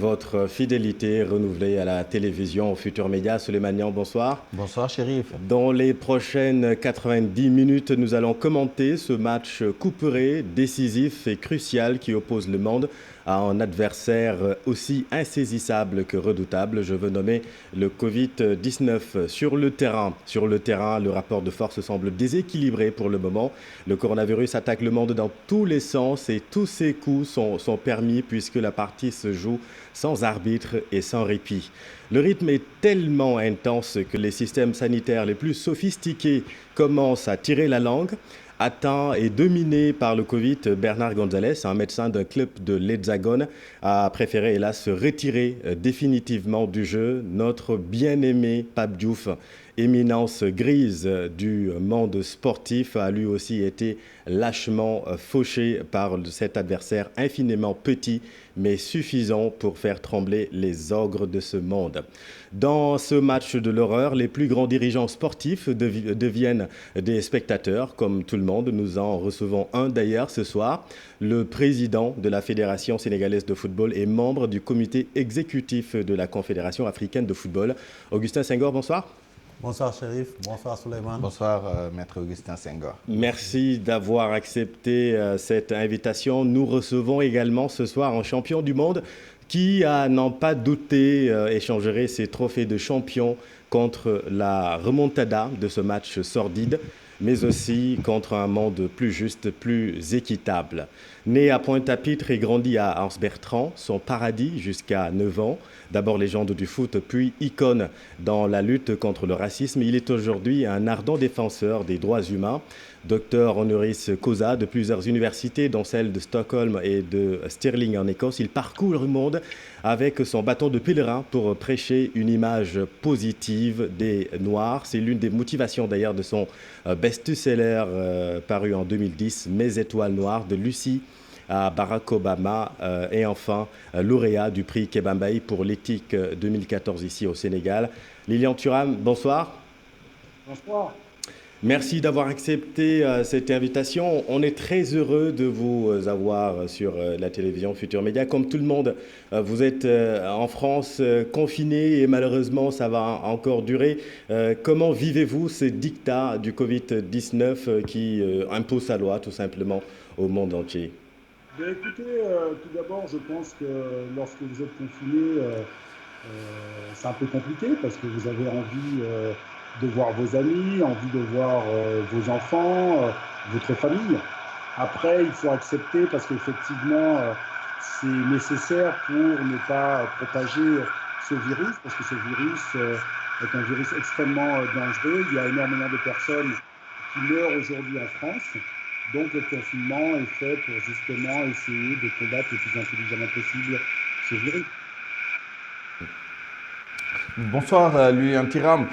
votre fidélité renouvelée à la télévision, au Futur Média. Souleymane Niang, bonsoir. Bonsoir, Chérif. Dans les prochaines 90 minutes, nous allons commenter ce match couperé, décisif et crucial qui oppose le monde à un adversaire aussi insaisissable que redoutable. Je veux nommer le Covid-19 sur le terrain. Sur le terrain, le rapport de force semble déséquilibré pour le moment. Le coronavirus attaque le monde dans tous les sens et tous ses coups sont permis puisque la partie se joue sans arbitre et sans répit. Le rythme est tellement intense que les systèmes sanitaires les plus sophistiqués commencent à tirer la langue. Atteint et dominé par le Covid, Bernard Gonzalez, un médecin d'un club de l'Hexagone, a préféré hélas se retirer définitivement du jeu. Notre bien-aimé Pape Diouf, éminence grise du monde sportif, a lui aussi été lâchement fauché par cet adversaire infiniment petit mais suffisant pour faire trembler les ogres de ce monde. Dans ce match de l'horreur, les plus grands dirigeants sportifs deviennent des spectateurs, comme tout le monde. Nous en recevons un d'ailleurs ce soir. Le président de la Fédération sénégalaise de football et membre du comité exécutif de la Confédération africaine de football. Augustin Senghor, bonsoir. Bonsoir Chérif, bonsoir Souleymane. Bonsoir Maître Augustin Senghor. Merci d'avoir accepté cette invitation. Nous recevons également ce soir un champion du monde qui, à n'en pas douter, échangerait ses trophées de champion contre la remontada de ce match sordide, mais aussi contre un monde plus juste, plus équitable. Né à Pointe-à-Pitre et grandi à Anse-Bertrand, son paradis jusqu'à 9 ans, d'abord légende du foot, puis icône dans la lutte contre le racisme, il est aujourd'hui un ardent défenseur des droits humains. Docteur honoris causa de plusieurs universités, dont celle de Stockholm et de Stirling en Écosse, il parcourt le monde avec son bâton de pèlerin pour prêcher une image positive des Noirs. C'est l'une des motivations d'ailleurs de son best-seller paru en 2010, Mes étoiles noires, de Lucie à Barack Obama et enfin lauréat du prix Kebambaï pour l'éthique 2014 ici au Sénégal. Lilian Thuram, bonsoir. Bonsoir. Merci d'avoir accepté cette invitation. On est très heureux de vous avoir sur la télévision Futur Média. Comme tout le monde, vous êtes en France confiné et malheureusement ça va encore durer. Comment vivez-vous ces dictats du Covid-19 qui impose sa loi tout simplement au monde entier ? Ben, écoutez, tout d'abord, je pense que lorsque vous êtes confiné, c'est un peu compliqué parce que vous avez envie de voir vos amis, envie de voir vos enfants, votre famille. Après, il faut accepter parce qu'effectivement, c'est nécessaire pour ne pas propager ce virus, parce que ce virus est un virus extrêmement dangereux. Il y a énormément de personnes qui meurent aujourd'hui en France. Donc le confinement est fait pour justement essayer de combattre le plus intelligemment possible ce virus. Bonsoir Lilian Thuram.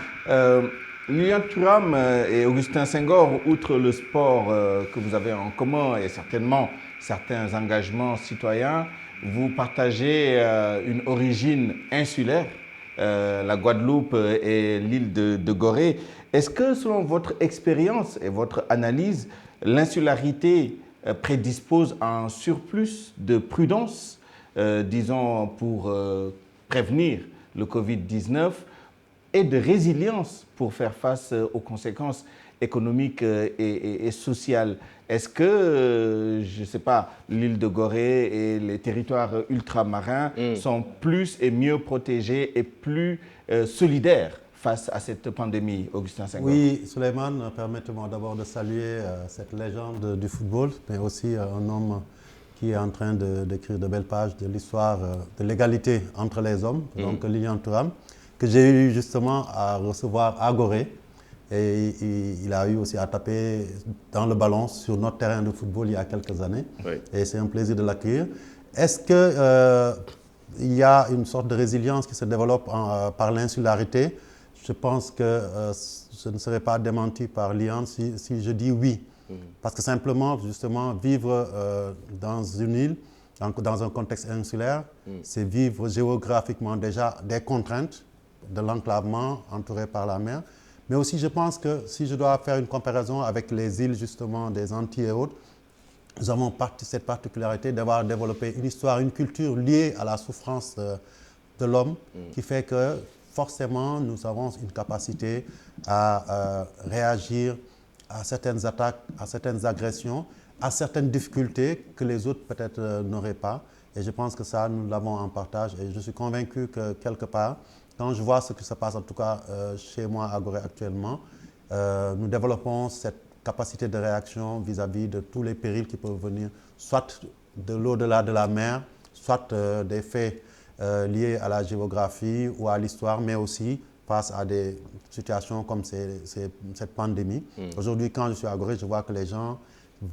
Lilian Thuram et Augustin Senghor, outre le sport que vous avez en commun et certainement certains engagements citoyens, vous partagez une origine insulaire, la Guadeloupe et l'île de Gorée. Est-ce que selon votre expérience et votre analyse, l'insularité prédispose à un surplus de prudence, disons, pour prévenir le Covid-19 et de résilience pour faire face aux conséquences économiques et sociales? Est-ce que, je ne sais pas, l'île de Gorée et les territoires ultramarins sont plus et mieux protégés et plus solidaires face à cette pandémie, Augustin Senghor? Oui, Souleymane, permettez-moi d'abord de saluer cette légende du football, mais aussi un homme qui est en train d'écrire de belles pages de l'histoire de l'égalité entre les hommes, donc Lilian Thuram, que j'ai eu justement à recevoir à Gorée. Et il a eu aussi à taper dans le ballon sur notre terrain de football il y a quelques années. Oui. Et c'est un plaisir de l'accueillir. Est-ce qu'il y a une sorte de résilience qui se développe par l'insularité? Je pense que je ne serai pas démenti par Lilian si je dis oui. Parce que simplement, justement, vivre dans une île, donc dans un contexte insulaire, c'est vivre géographiquement déjà des contraintes de l'enclavement entouré par la mer. Mais aussi, je pense que si je dois faire une comparaison avec les îles, justement, des Antilles et autres, nous avons cette particularité d'avoir développé une histoire, une culture liée à la souffrance de l'homme, qui fait que forcément nous avons une capacité à réagir à certaines attaques, à certaines agressions, à certaines difficultés que les autres peut-être n'auraient pas. Et je pense que ça, nous l'avons en partage. Et je suis convaincu que quelque part, quand je vois ce qui se passe, en tout cas chez moi à Gorée actuellement, nous développons cette capacité de réaction vis-à-vis de tous les périls qui peuvent venir, soit de l'au-delà de la mer, soit des faits liés à la géographie ou à l'histoire, mais aussi face à des situations comme cette pandémie. Aujourd'hui, quand je suis à Gorée, je vois que les gens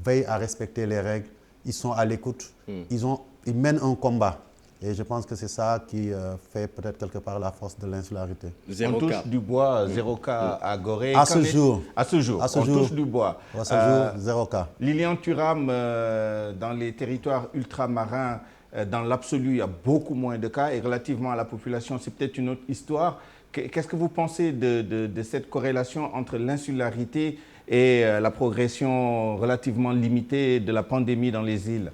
veillent à respecter les règles, ils sont à l'écoute, ils mènent un combat. Et je pense que c'est ça qui fait peut-être quelque part la force de l'insularité. On touche du bois, 0 cas à Gorée. À ce jour. À ce jour, on touche du bois. À ce jour, 0 cas. Lilian Thuram, dans les territoires ultramarins, dans l'absolu, il y a beaucoup moins de cas. Et relativement à la population, c'est peut-être une autre histoire. Qu'est-ce que vous pensez de cette corrélation entre l'insularité et la progression relativement limitée de la pandémie dans les îles?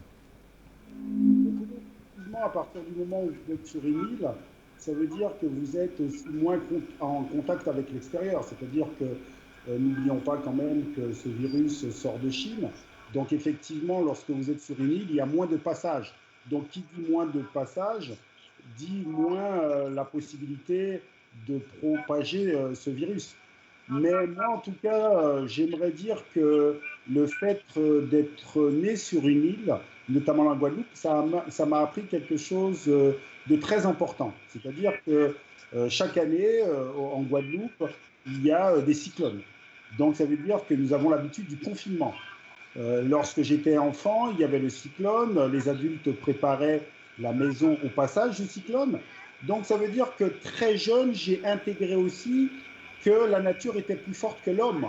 À partir du moment où vous êtes sur une île, ça veut dire que vous êtes aussi moins en contact avec l'extérieur. C'est-à-dire que n'oublions pas quand même que ce virus sort de Chine. Donc effectivement, lorsque vous êtes sur une île, il y a moins de passages. Donc qui dit moins de passages, dit moins la possibilité de propager ce virus. Mais moi, en tout cas, j'aimerais dire que le fait d'être né sur une île, notamment la Guadeloupe, ça m'a appris quelque chose de très important. C'est-à-dire que chaque année, en Guadeloupe, il y a des cyclones. Donc ça veut dire que nous avons l'habitude du confinement. Lorsque j'étais enfant, il y avait le cyclone, les adultes préparaient la maison au passage du cyclone. Donc ça veut dire que très jeune, j'ai intégré aussi que la nature était plus forte que l'homme.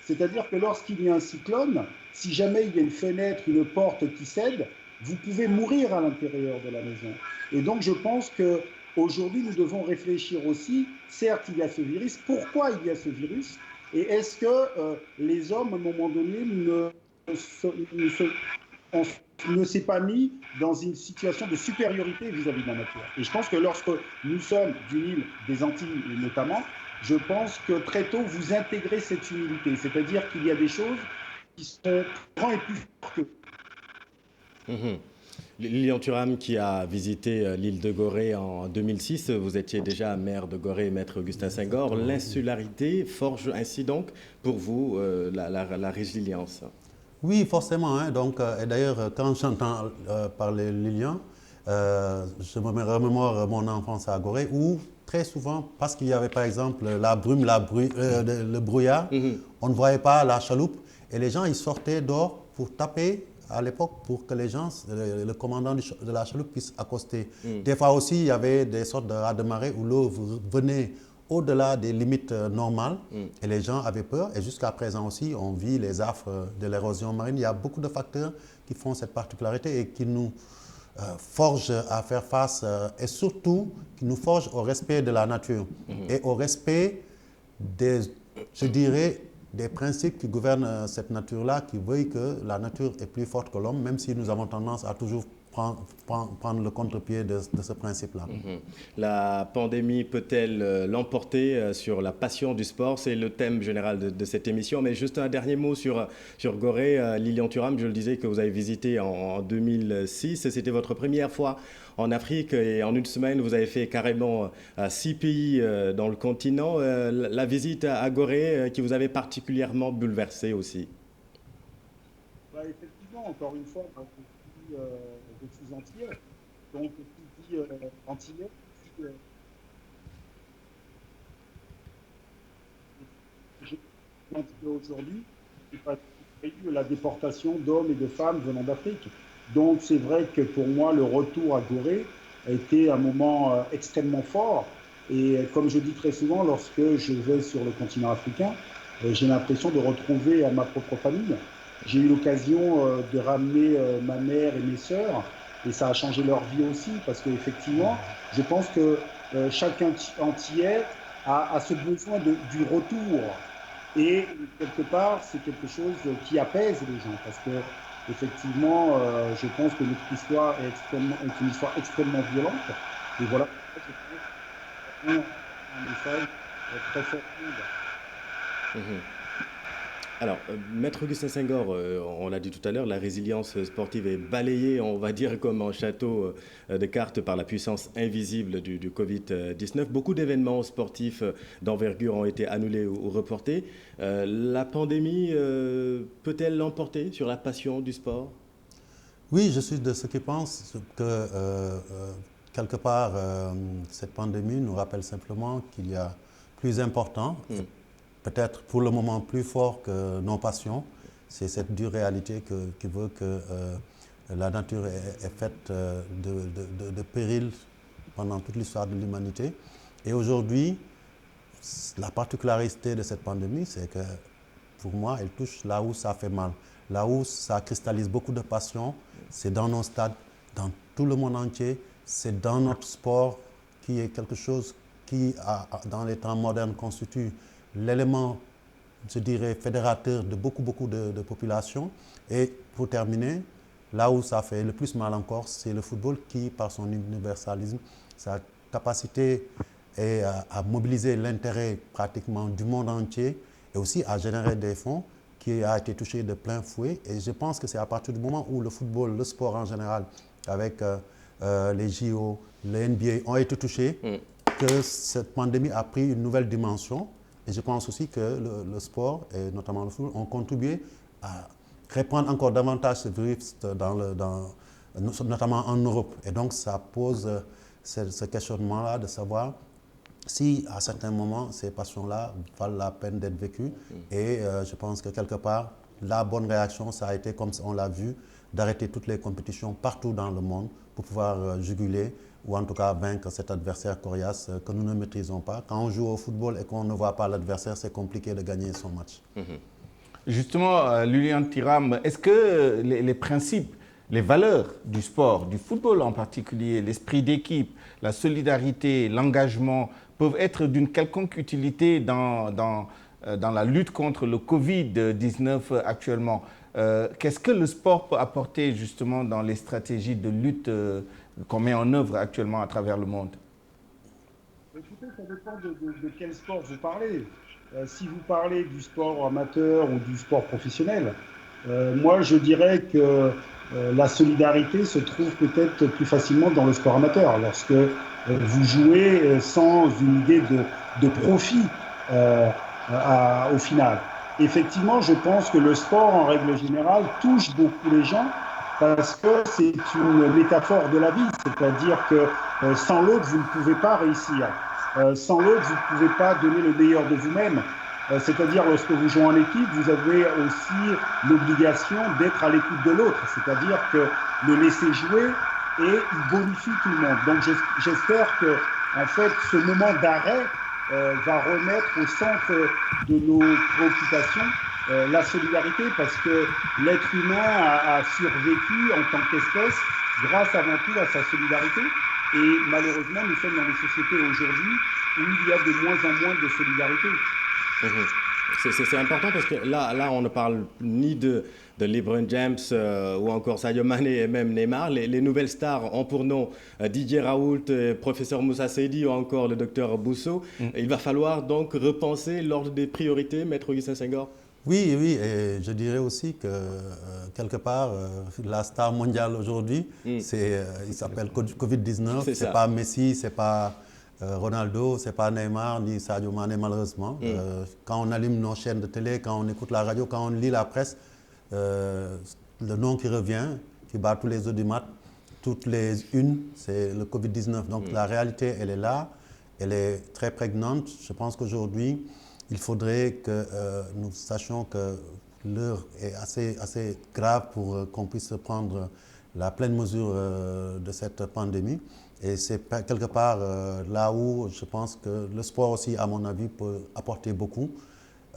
C'est-à-dire que lorsqu'il y a un cyclone, si jamais il y a une fenêtre, une porte qui cède, vous pouvez mourir à l'intérieur de la maison. Et donc je pense qu'aujourd'hui, nous devons réfléchir aussi, certes il y a ce virus, pourquoi il y a ce virus, et est-ce que les hommes, à un moment donné, ne s'est pas mis dans une situation de supériorité vis-à-vis de la nature. Et je pense que lorsque nous sommes d'une île des Antilles notamment, je pense que très tôt, vous intégrez cette humilité. C'est-à-dire qu'il y a des choses qui sont plus grandes et plus fortes que vous. Lilian Thuram, qui a visité l'île de Gorée en 2006, vous étiez déjà maire de Gorée, maître Augustin Senghor. L'insularité forge ainsi donc pour vous la résilience. Oui, forcément. Hein. Donc, et d'ailleurs, quand j'entends parler Lilian, je me remémore mon enfance à Gorée où très souvent, parce qu'il y avait par exemple la brume, le brouillard, on ne voyait pas la chaloupe et les gens ils sortaient dehors pour taper à l'époque pour que les gens, le commandant de la chaloupe puisse accoster. Des fois aussi, il y avait des sortes de raz de marée où l'eau venait au-delà des limites normales et les gens avaient peur. Et jusqu'à présent aussi, on vit les affres de l'érosion marine. Il y a beaucoup de facteurs qui font cette particularité et qui nous forgent à faire face et surtout qui nous forgent au respect de la nature et au respect je dirais, des principes qui gouvernent cette nature-là, qui veulent que la nature est plus forte que l'homme, même si nous avons tendance à toujours prendre le contre-pied de ce principe-là. La pandémie peut-elle l'emporter sur la passion du sport? C'est le thème général de cette émission. Mais juste un dernier mot sur Gorée. Lilian Thuram, je le disais, que vous avez visité en 2006. C'était votre première fois en Afrique et en une semaine, vous avez fait carrément 6 pays dans le continent. La visite à Gorée qui vous avait particulièrement bouleversé aussi. Effectivement, encore une fois, je suis antillais. Donc, qui dit antillais, aujourd'hui, c'est pas la déportation d'hommes et de femmes venant d'Afrique. Donc, c'est vrai que pour moi, le retour à Gorée a été un moment extrêmement fort. Et comme je dis très souvent, lorsque je vais sur le continent africain, j'ai l'impression de retrouver ma propre famille. J'ai eu l'occasion de ramener ma mère et mes sœurs, et ça a changé leur vie aussi, parce qu'effectivement, je pense que chaque Antillais a ce besoin du retour. Et quelque part, c'est quelque chose qui apaise les gens, parce que effectivement, je pense que notre histoire est une histoire extrêmement violente. Et voilà, je pense un message très fort. Mhm. Alors, Maître Augustin Senghor, on l'a dit tout à l'heure, la résilience sportive est balayée, on va dire, comme un château de cartes par la puissance invisible du Covid-19. Beaucoup d'événements sportifs d'envergure ont été annulés ou reportés. La pandémie peut-elle l'emporter sur la passion du sport? Oui, je suis de ceux qui pensent que quelque part, cette pandémie nous rappelle simplement qu'il y a plus important, et peut-être pour le moment plus fort que nos passions. C'est cette dure réalité qui veut que la nature est faite de périls pendant toute l'histoire de l'humanité. Et aujourd'hui, la particularité de cette pandémie, c'est que pour moi, elle touche là où ça fait mal, là où ça cristallise beaucoup de passion. C'est dans nos stades, dans tout le monde entier. C'est dans notre sport qui est quelque chose qui, dans les temps modernes, constitue l'élément, je dirais, fédérateur de beaucoup de populations. Et pour terminer, là où ça fait le plus mal encore, c'est le football qui, par son universalisme, sa capacité est à mobiliser l'intérêt pratiquement du monde entier et aussi à générer des fonds qui a été touché de plein fouet. Et je pense que c'est à partir du moment où le football, le sport en général, avec les JO, les NBA ont été touchés, que cette pandémie a pris une nouvelle dimension. Et je pense aussi que le sport, et notamment le football, ont contribué à répandre encore davantage ce virus notamment en Europe. Et donc ça pose ce questionnement-là de savoir si à certains moments ces passions-là valent la peine d'être vécues. Et je pense que quelque part, la bonne réaction, ça a été, comme on l'a vu, d'arrêter toutes les compétitions partout dans le monde pour pouvoir juguler ou en tout cas vaincre cet adversaire coriace que nous ne maîtrisons pas. Quand on joue au football et qu'on ne voit pas l'adversaire, c'est compliqué de gagner son match. Justement, Lilian Thuram, est-ce que les principes, les valeurs du sport, du football en particulier, l'esprit d'équipe, la solidarité, l'engagement, peuvent être d'une quelconque utilité dans la lutte contre le Covid-19 actuellement? Qu'est-ce que le sport peut apporter justement dans les stratégies de lutte qu'on met en œuvre actuellement à travers le monde? Écoutez, ça dépend de quel sport vous parlez. Si vous parlez du sport amateur ou du sport professionnel, moi je dirais que la solidarité se trouve peut-être plus facilement dans le sport amateur, lorsque vous jouez sans une idée de profit au final. Effectivement, je pense que le sport, en règle générale, touche beaucoup les gens parce que c'est une métaphore de la vie, c'est-à-dire que sans l'autre, vous ne pouvez pas réussir. Sans l'autre, vous ne pouvez pas donner le meilleur de vous-même. C'est-à-dire, lorsque vous jouez en équipe, vous avez aussi l'obligation d'être à l'écoute de l'autre. C'est-à-dire que le laisser jouer et il bonifie tout le monde. Donc, j'espère que, en fait, ce moment d'arrêt va remettre au centre de nos préoccupations la solidarité, parce que l'être humain a survécu en tant qu'espèce grâce avant tout à sa solidarité. Et malheureusement, nous sommes dans des sociétés aujourd'hui où il y a de moins en moins de solidarité. C'est important parce que là, on ne parle ni de LeBron James ou encore Sadio Mané et même Neymar. Les nouvelles stars ont pour nom Didier Raoult, professeur Moussa Seydi ou encore le docteur Bousso. Il va falloir donc repenser l'ordre des priorités, Maître Augustin Senghor. Oui, et je dirais aussi que quelque part, la star mondiale aujourd'hui, il s'appelle Covid-19, c'est pas Messi, c'est pas Ronaldo, c'est pas Neymar ni Sadio Mané malheureusement. Quand on allume nos chaînes de télé, quand on écoute la radio, quand on lit la presse, le nom qui revient, qui bat tous les audimates, toutes les unes, c'est le Covid-19. Donc la réalité, elle est là, elle est très prégnante. Je pense qu'aujourd'hui, il faudrait que nous sachions que l'heure est assez grave pour qu'on puisse prendre la pleine mesure de cette pandémie. Et c'est quelque part là où je pense que le sport aussi, à mon avis, peut apporter beaucoup.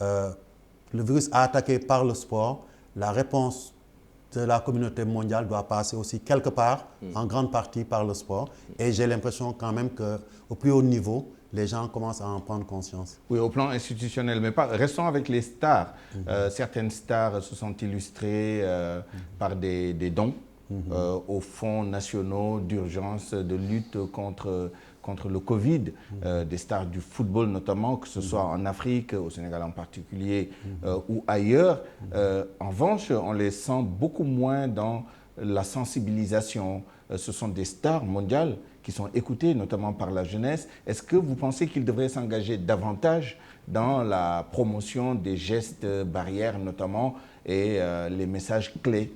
Le virus a attaqué par le sport. La réponse de la communauté mondiale doit passer aussi quelque part, en grande partie par le sport. Et j'ai l'impression quand même qu'au plus haut niveau, les gens commencent à en prendre conscience. Oui, au plan institutionnel, mais restons avec les stars. Certaines stars se sont illustrées par des dons aux fonds nationaux d'urgence de lutte contre le Covid, des stars du football notamment, que ce soit en Afrique, au Sénégal en particulier, ou ailleurs. En revanche, on les sent beaucoup moins dans la sensibilisation. Ce sont des stars mondiales qui sont écoutées, notamment par la jeunesse. Est-ce que vous pensez qu'ils devraient s'engager davantage dans la promotion des gestes barrières, notamment, et les messages clés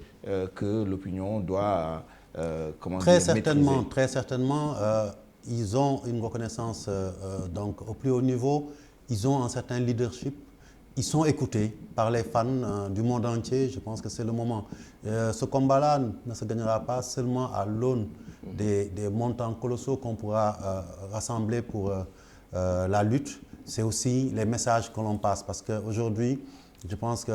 que l'opinion doit maîtriser? Très certainement. Ils ont une reconnaissance donc, au plus haut niveau. Ils ont un certain leadership. Ils sont écoutés par les fans du monde entier. Je pense que c'est le moment. Ce combat-là ne se gagnera pas seulement à l'aune des montants colossaux qu'on pourra rassembler pour la lutte. C'est aussi les messages que l'on passe. Parce qu'aujourd'hui, je pense que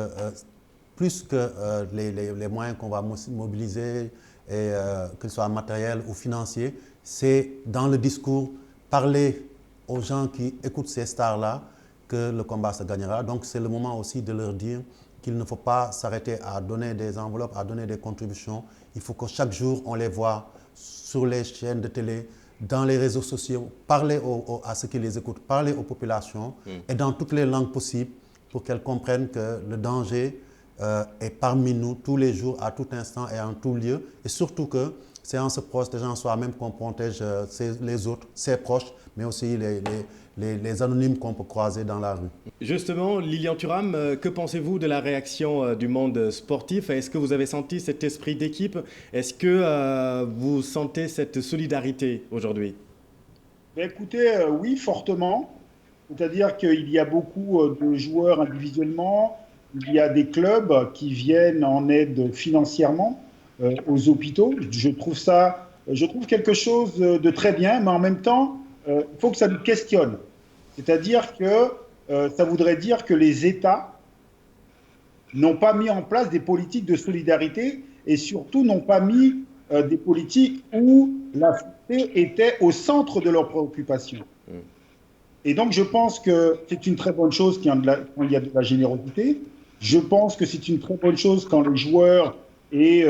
plus que les moyens qu'on va mobiliser, et, que ce soit matériel ou financier, c'est dans le discours, parler aux gens qui écoutent ces stars-là que le combat se gagnera. Donc c'est le moment aussi de leur dire qu'il ne faut pas s'arrêter à donner des enveloppes, à donner des contributions. Il faut que chaque jour, on les voit sur les chaînes de télé, dans les réseaux sociaux, parler à ceux qui les écoutent, parler aux populations et dans toutes les langues possibles pour qu'elles comprennent que le danger est parmi nous tous les jours, à tout instant et en tout lieu. Et surtout que c'est en se protégeant soi-même qu'on protège les autres, ses proches, mais aussi les anonymes qu'on peut croiser dans la rue. Justement, Lilian Thuram, que pensez-vous de la réaction du monde sportif? Est-ce que vous avez senti cet esprit d'équipe? Est-ce que vous sentez cette solidarité aujourd'hui? Écoutez, oui, fortement. C'est-à-dire qu'il y a beaucoup de joueurs individuellement. Il y a des clubs qui viennent en aide financièrement aux hôpitaux. Je trouve quelque chose de très bien, mais en même temps, il faut que ça nous questionne. C'est-à-dire que ça voudrait dire que les États n'ont pas mis en place des politiques de solidarité et surtout n'ont pas mis des politiques où la santé était au centre de leurs préoccupations. Et donc, je pense que c'est une très bonne chose quand il y a de la générosité. Je pense que c'est une très bonne chose quand les joueurs et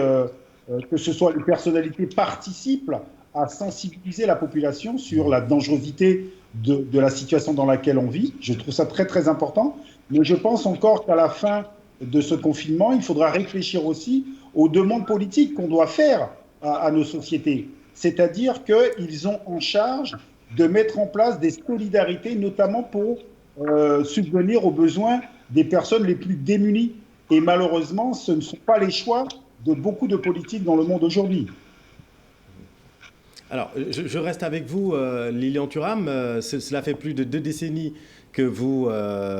que ce soit les personnalités participent à sensibiliser la population sur la dangerosité de la situation dans laquelle on vit. Je trouve ça très, très important. Mais je pense encore qu'à la fin de ce confinement, il faudra réfléchir aussi aux demandes politiques qu'on doit faire à nos sociétés. C'est-à-dire qu'ils ont en charge de mettre en place des solidarités, notamment pour subvenir aux besoins des personnes les plus démunies. Et malheureusement, ce ne sont pas les choix de beaucoup de politiques dans le monde aujourd'hui. Alors, je reste avec vous, Lilian Thuram. Cela fait plus de 2 décennies que vous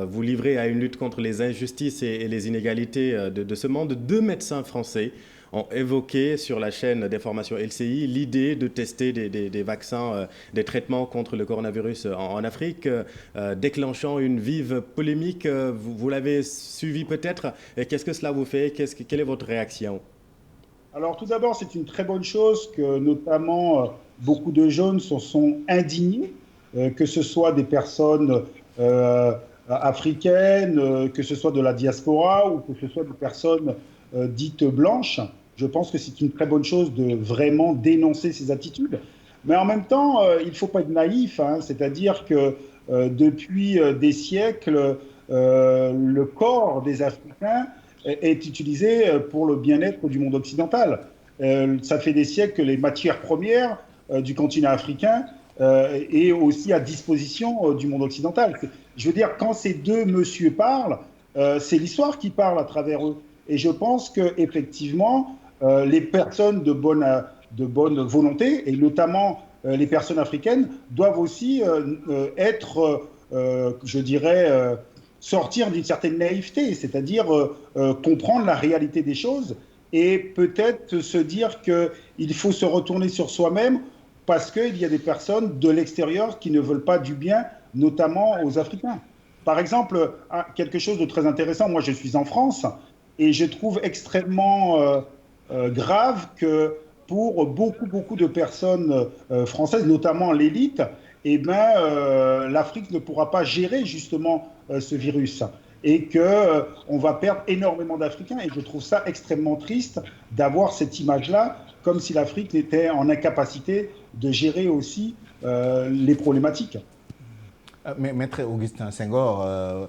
vous livrez à une lutte contre les injustices et les inégalités de ce monde. 2 médecins français ont évoqué sur la chaîne d'information LCI l'idée de tester des vaccins, des traitements contre le coronavirus en Afrique, déclenchant une vive polémique. Vous l'avez suivi peut-être. Qu'est-ce que cela vous fait? Quelle est votre réaction? Alors tout d'abord, c'est une très bonne chose que notamment beaucoup de jeunes se sont indignés, que ce soit des personnes africaines, que ce soit de la diaspora ou que ce soit des personnes dites blanches. Je pense que c'est une très bonne chose de vraiment dénoncer ces attitudes. Mais en même temps, il ne faut pas être naïf, hein, c'est-à-dire que depuis des siècles, le corps des Africains est utilisé pour le bien-être du monde occidental. Ça fait des siècles que les matières premières du continent africain est aussi à disposition du monde occidental. Je veux dire, quand ces deux messieurs parlent, c'est l'histoire qui parle à travers eux. Et je pense qu'effectivement, les personnes de bonne volonté, et notamment les personnes africaines, doivent aussi être, je dirais, sortir d'une certaine naïveté, c'est-à-dire comprendre la réalité des choses et peut-être se dire qu'il faut se retourner sur soi-même parce qu'il y a des personnes de l'extérieur qui ne veulent pas du bien, notamment aux Africains. Par exemple, quelque chose de très intéressant, moi je suis en France et je trouve extrêmement grave que pour beaucoup de personnes françaises, notamment l'élite, eh ben, l'Afrique ne pourra pas gérer justement ce virus et qu'on va perdre énormément d'Africains. Et je trouve ça extrêmement triste d'avoir cette image-là, comme si l'Afrique était en incapacité de gérer aussi les problématiques. Mais Maître Augustin Senghor,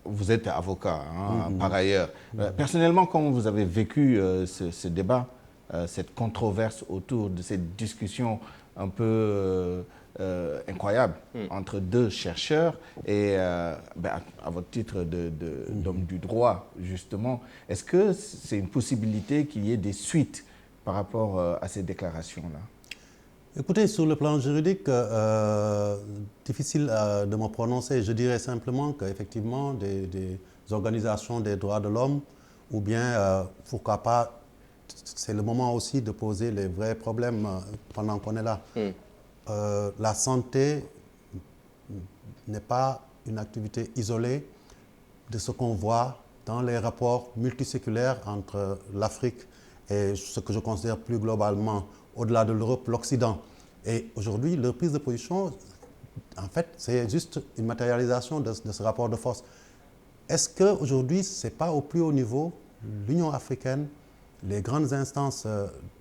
vous êtes avocat par ailleurs. Personnellement, comment vous avez vécu ce débat, cette controverse autour de cette discussion un peu incroyable entre deux chercheurs et à votre titre d'homme du droit, justement, est-ce que c'est une possibilité qu'il y ait des suites par rapport à ces déclarations-là? Écoutez, sur le plan juridique, difficile de me prononcer. Je dirais simplement qu'effectivement, des organisations des droits de l'homme, ou bien, pourquoi pas, c'est le moment aussi de poser les vrais problèmes pendant qu'on est là. La santé n'est pas une activité isolée de ce qu'on voit dans les rapports multiséculaires entre l'Afrique et ce que je considère plus globalement, au-delà de l'Europe, l'Occident. Et aujourd'hui, leur prise de position, en fait, c'est juste une matérialisation de ce rapport de force. Est-ce qu'aujourd'hui, ce n'est pas au plus haut niveau, l'Union africaine, les grandes instances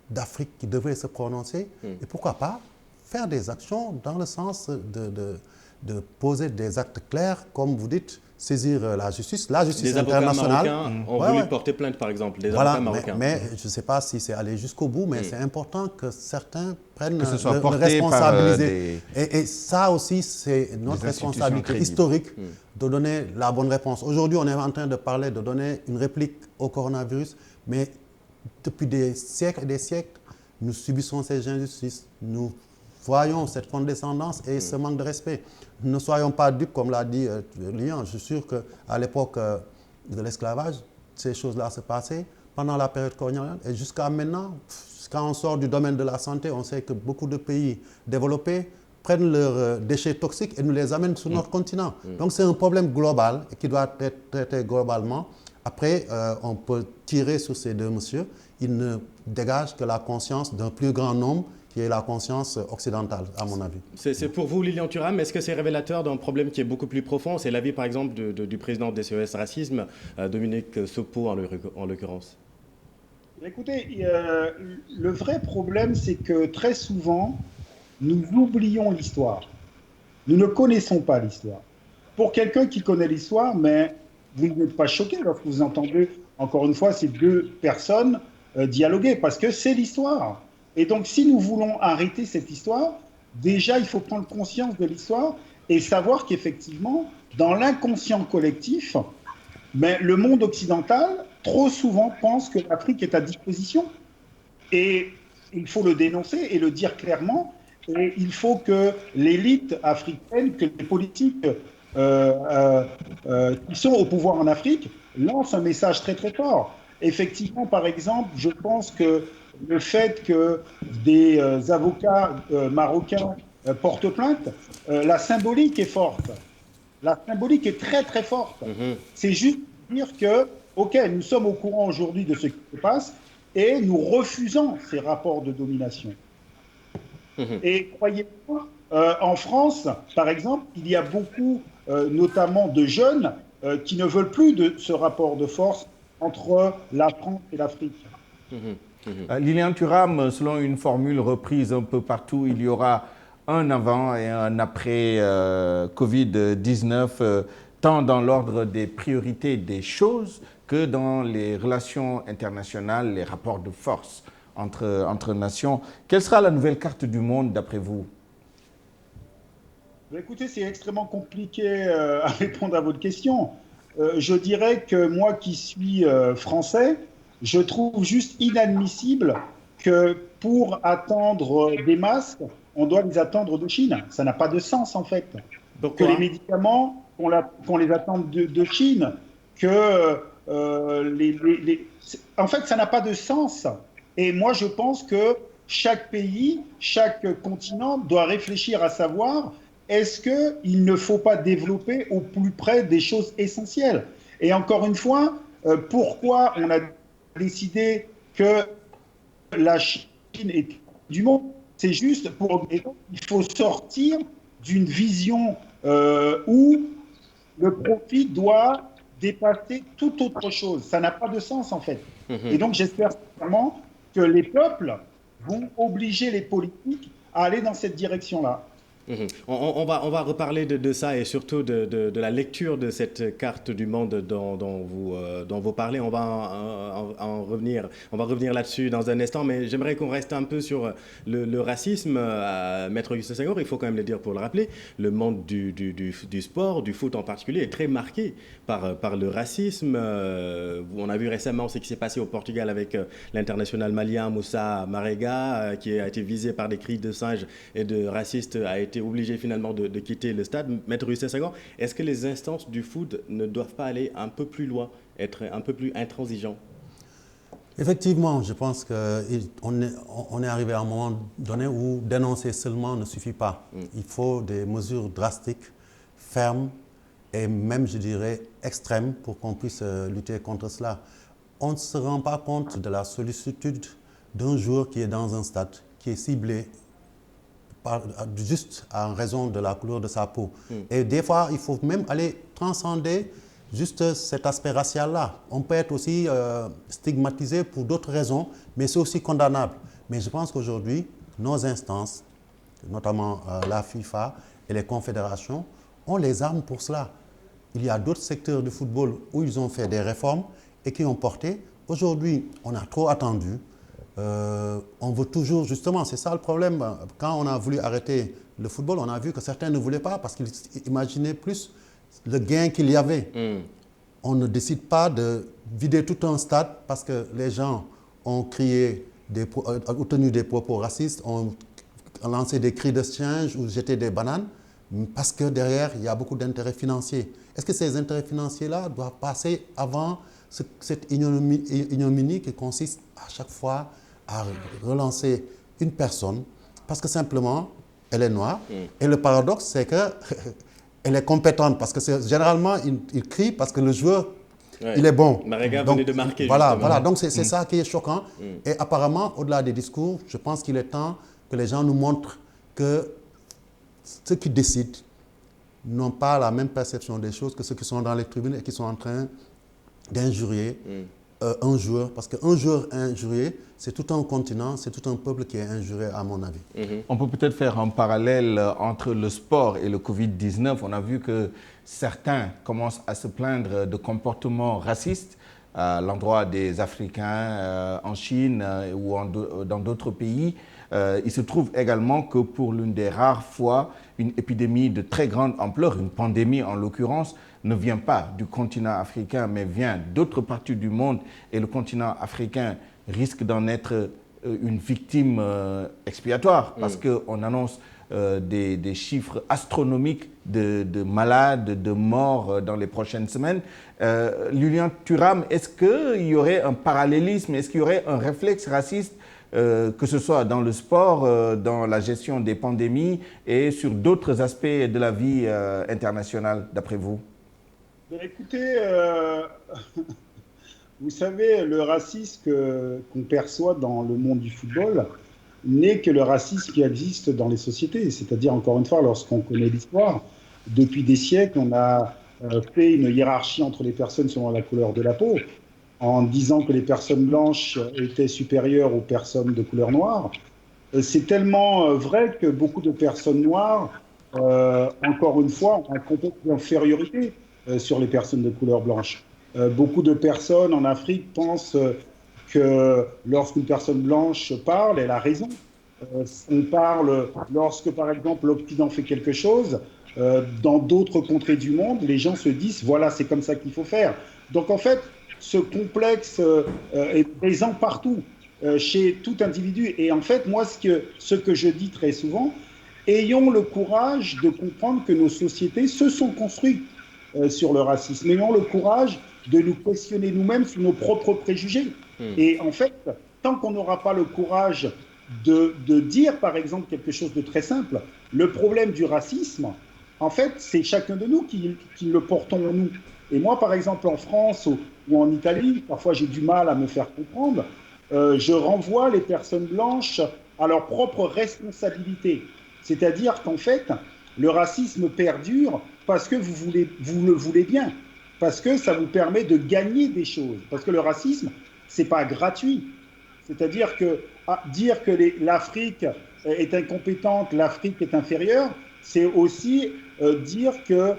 d'Afrique qui devraient se prononcer? Et pourquoi pas faire des actions dans le sens de poser des actes clairs, comme vous dites, saisir la justice internationale. Les avocats marocains ont voulu porter plainte, par exemple, des avocats marocains. Mais je ne sais pas si c'est allé jusqu'au bout, mais c'est important que certains prennent que ce soit le porté responsabiliser. Par et ça aussi, c'est notre responsabilité historique de donner la bonne réponse. Aujourd'hui, on est en train de parler de donner une réplique au coronavirus, mais depuis des siècles et des siècles, nous subissons ces injustices. Nous voyons cette condescendance et ce manque de respect. Ne soyons pas dupes, comme l'a dit Lilian. Je suis sûr qu'à l'époque de l'esclavage, ces choses-là se passaient pendant la période coloniale. Et jusqu'à maintenant, quand on sort du domaine de la santé, on sait que beaucoup de pays développés prennent leurs déchets toxiques et nous les amènent sur notre continent. Donc c'est un problème global qui doit être traité globalement. Après, on peut tirer sur ces deux messieurs. Ils ne dégagent que la conscience d'un plus grand nombre, qui est la conscience occidentale, à mon avis. C'est pour vous, Lilian Thuram, est-ce que c'est révélateur d'un problème qui est beaucoup plus profond? C'est l'avis, par exemple, du président de SOS Racisme, Dominique Sopo, en l'occurrence. Écoutez, le vrai problème, c'est que très souvent, nous oublions l'histoire. Nous ne connaissons pas l'histoire. Pour quelqu'un qui connaît l'histoire, mais vous n'êtes pas choqué lorsque vous entendez, encore une fois, ces deux personnes dialoguer, parce que c'est l'histoire. Et donc, si nous voulons arrêter cette histoire, déjà, il faut prendre conscience de l'histoire et savoir qu'effectivement, dans l'inconscient collectif, mais le monde occidental, trop souvent, pense que l'Afrique est à disposition. Et il faut le dénoncer et le dire clairement. Et il faut que l'élite africaine, que les politiques qui sont au pouvoir en Afrique, lancent un message très très fort. Effectivement, par exemple, je pense que le fait que des avocats marocains portent plainte, la symbolique est forte. La symbolique est très très forte. C'est juste dire que, ok, nous sommes au courant aujourd'hui de ce qui se passe et nous refusons ces rapports de domination. Et croyez-moi, en France, par exemple, il y a beaucoup, notamment de jeunes, qui ne veulent plus de ce rapport de force entre la France et l'Afrique. Lilian Thuram, selon une formule reprise un peu partout, il y aura un avant et un après Covid-19, tant dans l'ordre des priorités des choses que dans les relations internationales, les rapports de force entre nations. Quelle sera la nouvelle carte du monde d'après vous? Écoutez, c'est extrêmement compliqué à répondre à votre question. Je dirais que moi qui suis français, je trouve juste inadmissible que pour attendre des masques, on doit les attendre de Chine. Ça n'a pas de sens en fait. Pourquoi? Que les médicaments, qu'on les attende de Chine, que en fait, ça n'a pas de sens. Et moi, je pense que chaque pays, chaque continent doit réfléchir à savoir est-ce qu'il ne faut pas développer au plus près des choses essentielles. Et encore une fois, pourquoi on a décidé que la Chine est du monde? C'est juste pour il faut sortir d'une vision où le profit doit dépasser toute autre chose. Ça n'a pas de sens, en fait. Et donc, j'espère sincèrement que les peuples vont obliger les politiques à aller dans cette direction-là. On va reparler de ça et surtout de la lecture de cette carte du monde dont vous parlez. On va on va revenir là-dessus dans un instant, mais j'aimerais qu'on reste un peu sur le racisme. Maître Augustin Senghor, il faut quand même le dire pour le rappeler, le monde du sport, du foot en particulier, est très marqué par le racisme. On a vu récemment ce qui s'est passé au Portugal avec l'international malien Moussa Marega, qui a été visé par des cris de singe et de racistes, a été obligé finalement de quitter le stade. Maître Augustin Senghor, est-ce que les instances du foot ne doivent pas aller un peu plus loin, être un peu plus intransigeants? Effectivement, je pense qu'on est arrivé à un moment donné où dénoncer seulement ne suffit pas. Il faut des mesures drastiques, fermes et même, je dirais, extrêmes pour qu'on puisse lutter contre cela. On ne se rend pas compte de la sollicitude d'un joueur qui est dans un stade, qui est ciblé juste en raison de la couleur de sa peau. Et des fois, il faut même aller transcender juste cet aspect racial-là. On peut être aussi stigmatisé pour d'autres raisons, mais c'est aussi condamnable. Mais je pense qu'aujourd'hui, nos instances, notamment la FIFA et les confédérations, ont les armes pour cela. Il y a d'autres secteurs du football où ils ont fait des réformes et qui ont porté. Aujourd'hui, on a trop attendu. On veut toujours, justement, c'est ça le problème. Quand on a voulu arrêter le football, on a vu que certains ne voulaient pas parce qu'ils imaginaient plus le gain qu'il y avait. On ne décide pas de vider tout un stade parce que les gens ont crié, ont tenu des propos racistes, ont lancé des cris de singe ou jeté des bananes, parce que derrière, il y a beaucoup d'intérêts financiers. Est-ce que ces intérêts financiers-là doivent passer avant cette ignominie qui consiste à chaque fois à relancer une personne parce que simplement, elle est noire. Et le paradoxe, c'est qu'elle est compétente parce que généralement, il crie parce que le joueur, il est bon. Marega venait de marquer, voilà, donc c'est ça qui est choquant. Et apparemment, au-delà des discours, je pense qu'il est temps que les gens nous montrent que ceux qui décident n'ont pas la même perception des choses que ceux qui sont dans les tribunes et qui sont en train d'injurier un joueur. Parce qu'un joueur injurié, c'est tout un continent, c'est tout un peuple qui est injurié, à mon avis. On peut peut-être faire un parallèle entre le sport et le Covid-19. On a vu que certains commencent à se plaindre de comportements racistes à l'endroit des Africains en Chine ou dans d'autres pays. Il se trouve également que pour l'une des rares fois, une épidémie de très grande ampleur, une pandémie en l'occurrence, ne vient pas du continent africain, mais vient d'autres parties du monde. Et le continent africain risque d'en être une victime expiatoire parce qu'on annonce des chiffres astronomiques de malades, de morts dans les prochaines semaines. Lilian Thuram, est-ce qu'il y aurait un parallélisme, est-ce qu'il y aurait un réflexe raciste que ce soit dans le sport, dans la gestion des pandémies et sur d'autres aspects de la vie internationale, d'après vous? Écoutez, vous savez, le racisme qu'on perçoit dans le monde du football n'est que le racisme qui existe dans les sociétés. C'est-à-dire, encore une fois, lorsqu'on connaît l'histoire, depuis des siècles, on a fait une hiérarchie entre les personnes selon la couleur de la peau, en disant que les personnes blanches étaient supérieures aux personnes de couleur noire. C'est tellement vrai que beaucoup de personnes noires, encore une fois, ont un complexe d'infériorité sur les personnes de couleur blanche. Beaucoup de personnes en Afrique pensent que lorsqu'une personne blanche parle, elle a raison. On parle lorsque, par exemple, l'Occident fait quelque chose. Dans d'autres contrées du monde, les gens se disent, voilà, c'est comme ça qu'il faut faire. Donc, en fait, ce complexe est présent partout, chez tout individu. Et en fait, moi, ce que je dis très souvent, ayons le courage de comprendre que nos sociétés se sont construites sur le racisme. Ayons le courage de nous questionner nous-mêmes sur nos propres préjugés. Et en fait, tant qu'on n'aura pas le courage de dire, par exemple, quelque chose de très simple, le problème du racisme, en fait, c'est chacun de nous qui le portons en nous. Et moi, par exemple, en France ou en Italie, parfois j'ai du mal à me faire comprendre, je renvoie les personnes blanches à leur propre responsabilité. C'est-à-dire qu'en fait, Le racisme perdure parce que vous le voulez bien, parce que ça vous permet de gagner des choses. Parce que le racisme, c'est pas gratuit. C'est-à-dire que dire que l'Afrique est incompétente, l'Afrique est inférieure, c'est aussi dire que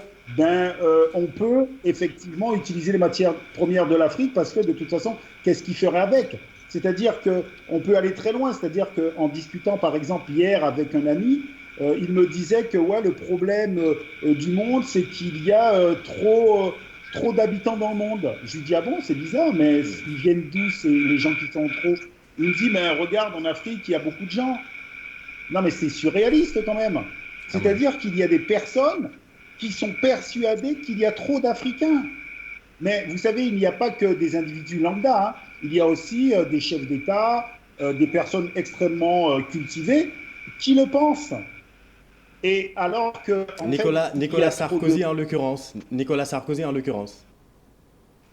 on peut effectivement utiliser les matières premières de l'Afrique parce que de toute façon, qu'est-ce qu'il ferait avec? C'est-à-dire qu'on peut aller très loin. C'est-à-dire qu'en discutant par exemple hier avec un ami, il me disait que ouais, le problème du monde, c'est qu'il y a trop d'habitants dans le monde. Je lui dis, ah bon, c'est bizarre, mais ils viennent d'où les gens qui sont trop? Il me dit, mais regarde, en Afrique, il y a beaucoup de gens. Non, mais c'est surréaliste quand même. C'est-à-dire qu'il y a des personnes qui sont persuadées qu'il y a trop d'Africains. Mais vous savez, il n'y a pas que des individus lambda, hein. Il y a aussi des chefs d'État, des personnes extrêmement cultivées qui le pensent. Et alors que Nicolas Sarkozy en l'occurrence. Nicolas Sarkozy en l'occurrence.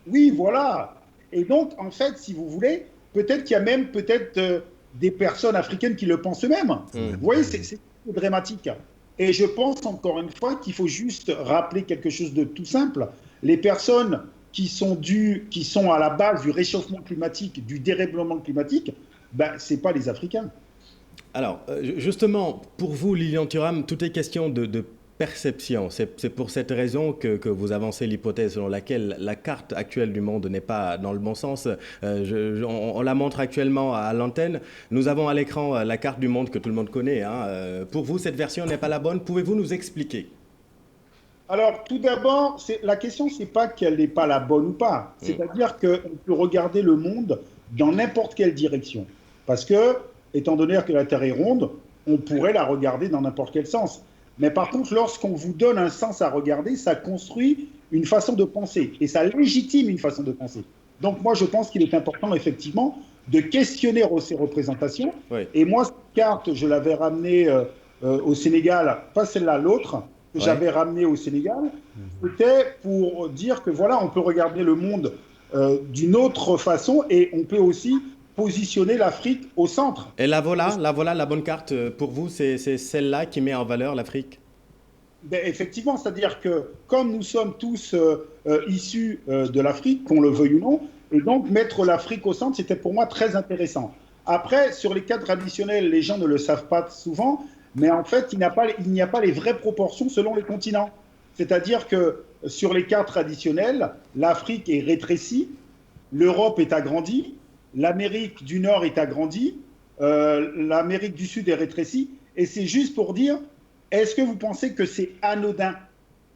Oui, voilà. Et donc, en fait, si vous voulez, peut-être qu'il y a même des personnes africaines qui le pensent eux-mêmes. Vous voyez, c'est dramatique. Et je pense encore une fois qu'il faut juste rappeler quelque chose de tout simple. Les personnes qui sont à la base du réchauffement climatique, du dérèglement climatique, ben, ce n'est pas les Africains. Alors, justement, pour vous, Lilian Thuram, tout est question de perception. C'est pour cette raison que vous avancez l'hypothèse selon laquelle la carte actuelle du monde n'est pas dans le bon sens. On la montre actuellement à l'antenne. Nous avons à l'écran la carte du monde que tout le monde connaît, hein. Pour vous, cette version n'est pas la bonne. Pouvez-vous nous expliquer? Alors, tout d'abord, la question, ce n'est pas qu'elle n'est pas la bonne ou pas. C'est-à-dire qu'on peut regarder le monde dans n'importe quelle direction. Parce que, étant donné que la Terre est ronde, on pourrait la regarder dans n'importe quel sens. Mais par contre, lorsqu'on vous donne un sens à regarder, ça construit une façon de penser. Et ça légitime une façon de penser. Donc moi, je pense qu'il est important, effectivement, de questionner ces représentations. Oui. Et moi, cette carte, je l'avais ramenée au Sénégal, pas celle-là, l'autre, que j'avais ramené au Sénégal, c'était pour dire que voilà, on peut regarder le monde d'une autre façon et on peut aussi positionner l'Afrique au centre. Et la voilà, la bonne carte pour vous, c'est celle-là qui met en valeur l'Afrique? Ben, effectivement, c'est-à-dire que comme nous sommes tous issus de l'Afrique, qu'on le veuille ou non, et donc mettre l'Afrique au centre, c'était pour moi très intéressant. Après, sur les cas traditionnels, les gens ne le savent pas souvent, mais en fait, il n'y a pas les vraies proportions selon les continents. C'est-à-dire que sur les cartes traditionnelles, l'Afrique est rétrécie, l'Europe est agrandie, l'Amérique du Nord est agrandie, l'Amérique du Sud est rétrécie, et c'est juste pour dire, est-ce que vous pensez que c'est anodin?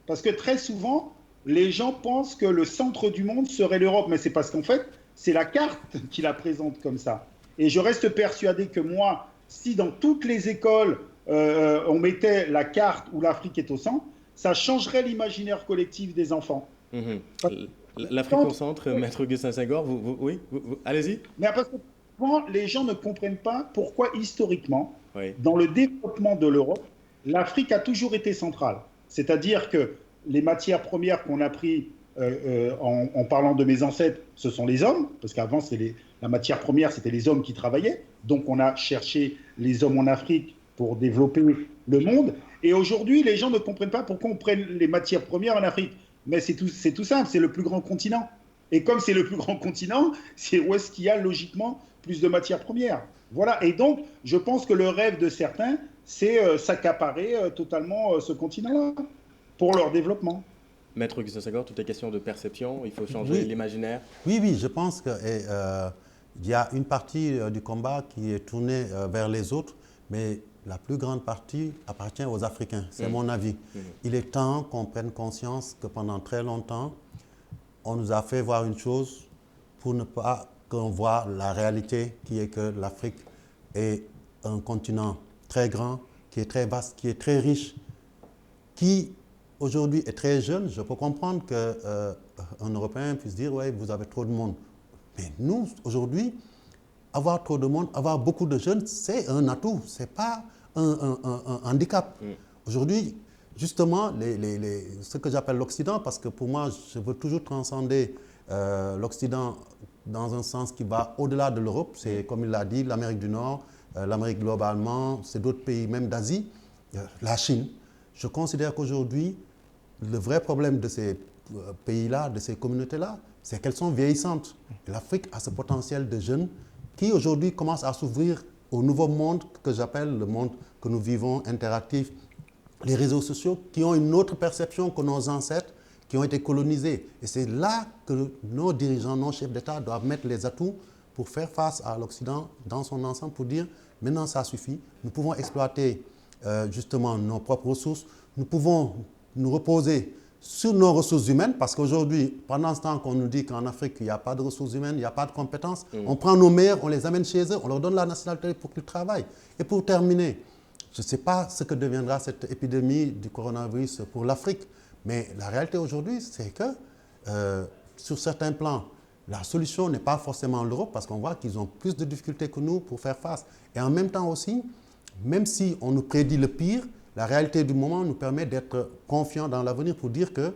Parce que très souvent, les gens pensent que le centre du monde serait l'Europe, mais c'est parce qu'en fait, c'est la carte qui la présente comme ça. Et je reste persuadé que moi, si dans toutes les écoles, on mettait la carte où l'Afrique est au centre, ça changerait l'imaginaire collectif des enfants. L'Afrique au centre, Maître Augustin Senghor, oui, allez-y. Mais parce que souvent, les gens ne comprennent pas pourquoi, historiquement, dans le développement de l'Europe, l'Afrique a toujours été centrale. C'est-à-dire que les matières premières qu'on a prises en parlant de mes ancêtres, ce sont les hommes, parce qu'avant, la matière première, c'était les hommes qui travaillaient. Donc, on a cherché les hommes en Afrique pour développer le monde. Et aujourd'hui, les gens ne comprennent pas pourquoi on prenne les matières premières en Afrique. Mais c'est tout simple, c'est le plus grand continent. Et comme c'est le plus grand continent, c'est où est-ce qu'il y a logiquement plus de matières premières. Voilà. Et donc, je pense que le rêve de certains, c'est s'accaparer totalement ce continent-là pour leur développement. Maître Augustin Senghor, tout est question de perception, il faut changer l'imaginaire. Oui, je pense qu'il y a une partie du combat qui est tournée vers les autres, mais la plus grande partie appartient aux Africains, c'est mon avis. Il est temps qu'on prenne conscience que pendant très longtemps, on nous a fait voir une chose pour ne pas qu'on voit la réalité qui est que l'Afrique est un continent très grand, qui est très vaste, qui est très riche, qui aujourd'hui est très jeune. Je peux comprendre qu'un Européen puisse dire « ouais, vous avez trop de monde ». Mais nous, aujourd'hui, avoir trop de monde, avoir beaucoup de jeunes, c'est un atout, ce n'est pas un handicap. Aujourd'hui, justement, ce que j'appelle l'Occident, parce que pour moi, je veux toujours transcender l'Occident dans un sens qui va au-delà de l'Europe. C'est, comme il l'a dit, l'Amérique du Nord, l'Amérique globalement, c'est d'autres pays, même d'Asie, la Chine. je considère qu'aujourd'hui, le vrai problème de ces pays-là, de ces communautés-là, c'est qu'elles sont vieillissantes. L'Afrique a ce potentiel de jeunes qui aujourd'hui commencent à s'ouvrir au nouveau monde que j'appelle le monde que nous vivons, interactif, les réseaux sociaux, qui ont une autre perception que nos ancêtres qui ont été colonisés. Et c'est là que nos dirigeants, nos chefs d'État doivent mettre les atouts pour faire face à l'Occident dans son ensemble, pour dire maintenant ça suffit, nous pouvons exploiter justement nos propres ressources, nous pouvons nous reposer sur nos ressources humaines, parce qu'aujourd'hui, pendant ce temps qu'on nous dit qu'en Afrique, il n'y a pas de ressources humaines, il n'y a pas de compétences, on prend nos meilleurs, on les amène chez eux, on leur donne la nationalité pour qu'ils travaillent. Et pour terminer, je ne sais pas ce que deviendra cette épidémie du coronavirus pour l'Afrique, mais la réalité aujourd'hui, c'est que sur certains plans, la solution n'est pas forcément l'Europe, parce qu'on voit qu'ils ont plus de difficultés que nous pour faire face. Et en même temps aussi, même si on nous prédit le pire, la réalité du moment nous permet d'être confiants dans l'avenir pour dire que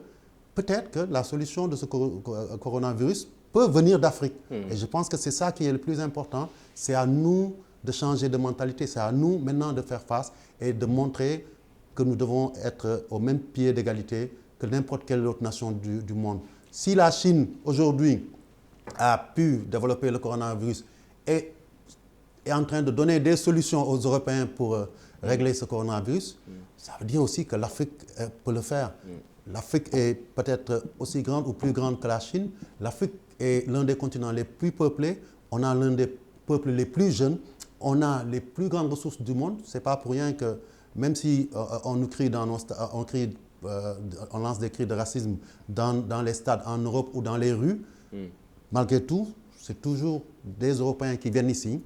peut-être que la solution de ce coronavirus peut venir d'Afrique. Et je pense que c'est ça qui est le plus important. C'est à nous de changer de mentalité. C'est à nous maintenant de faire face et de montrer que nous devons être au même pied d'égalité que n'importe quelle autre nation du monde. Si la Chine, aujourd'hui, a pu développer le coronavirus et est en train de donner des solutions aux Européens pour régler ce coronavirus, ça veut dire aussi que l'Afrique peut le faire. L'Afrique est peut-être aussi grande ou plus grande que la Chine. L'Afrique est l'un des continents les plus peuplés. On a l'un des peuples les plus jeunes. On a les plus grandes ressources du monde. Ce n'est pas pour rien que même si on nous crie on lance des cris de racisme dans les stades en Europe ou dans les rues, malgré tout, c'est toujours des Européens qui viennent ici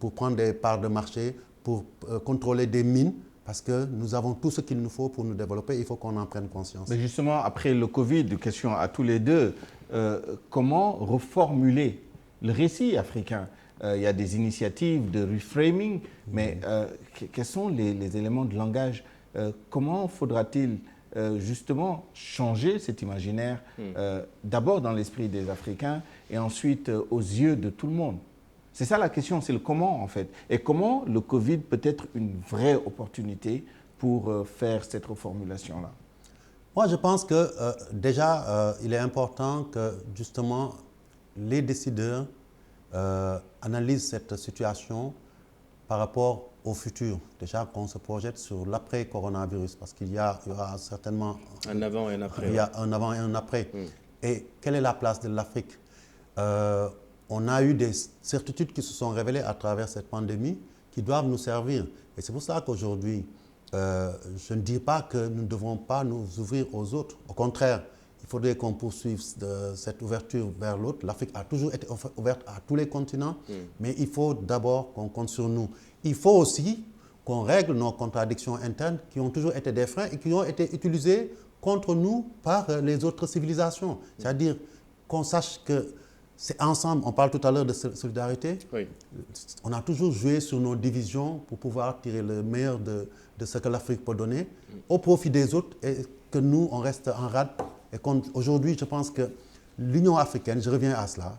pour prendre des parts de marché, pour contrôler des mines, parce que nous avons tout ce qu'il nous faut pour nous développer. Il faut qu'on en prenne conscience. Mais justement, après le Covid, question à tous les deux, comment reformuler le récit africain? Il y a des initiatives de reframing, mais quels sont les éléments de langage? Comment faudra-t-il justement changer cet imaginaire, d'abord dans l'esprit des Africains et ensuite aux yeux de tout le monde? C'est ça la question, c'est le comment en fait. Et comment le Covid peut être une vraie opportunité pour faire cette reformulation-là? Moi, je pense que déjà, il est important que justement les décideurs analysent cette situation par rapport au futur. Déjà qu'on se projette sur l'après-coronavirus, parce qu'il y aura certainement un avant et un après. Il y a un avant et un après. Et quelle est la place de l'Afrique? On a eu des certitudes qui se sont révélées à travers cette pandémie qui doivent nous servir. Et c'est pour ça qu'aujourd'hui, je ne dis pas que nous ne devons pas nous ouvrir aux autres. Au contraire, il faudrait qu'on poursuive cette ouverture vers l'autre. L'Afrique a toujours été ouverte à tous les continents, mais il faut d'abord qu'on compte sur nous. Il faut aussi qu'on règle nos contradictions internes qui ont toujours été des freins et qui ont été utilisés contre nous par les autres civilisations. C'est-à-dire qu'on sache que c'est ensemble, on parle tout à l'heure de solidarité, Oui. On a toujours joué sur nos divisions pour pouvoir tirer le meilleur de ce que l'Afrique peut donner au profit des autres et que nous, on reste en rade. Et aujourd'hui, je pense que l'Union africaine, je reviens à cela,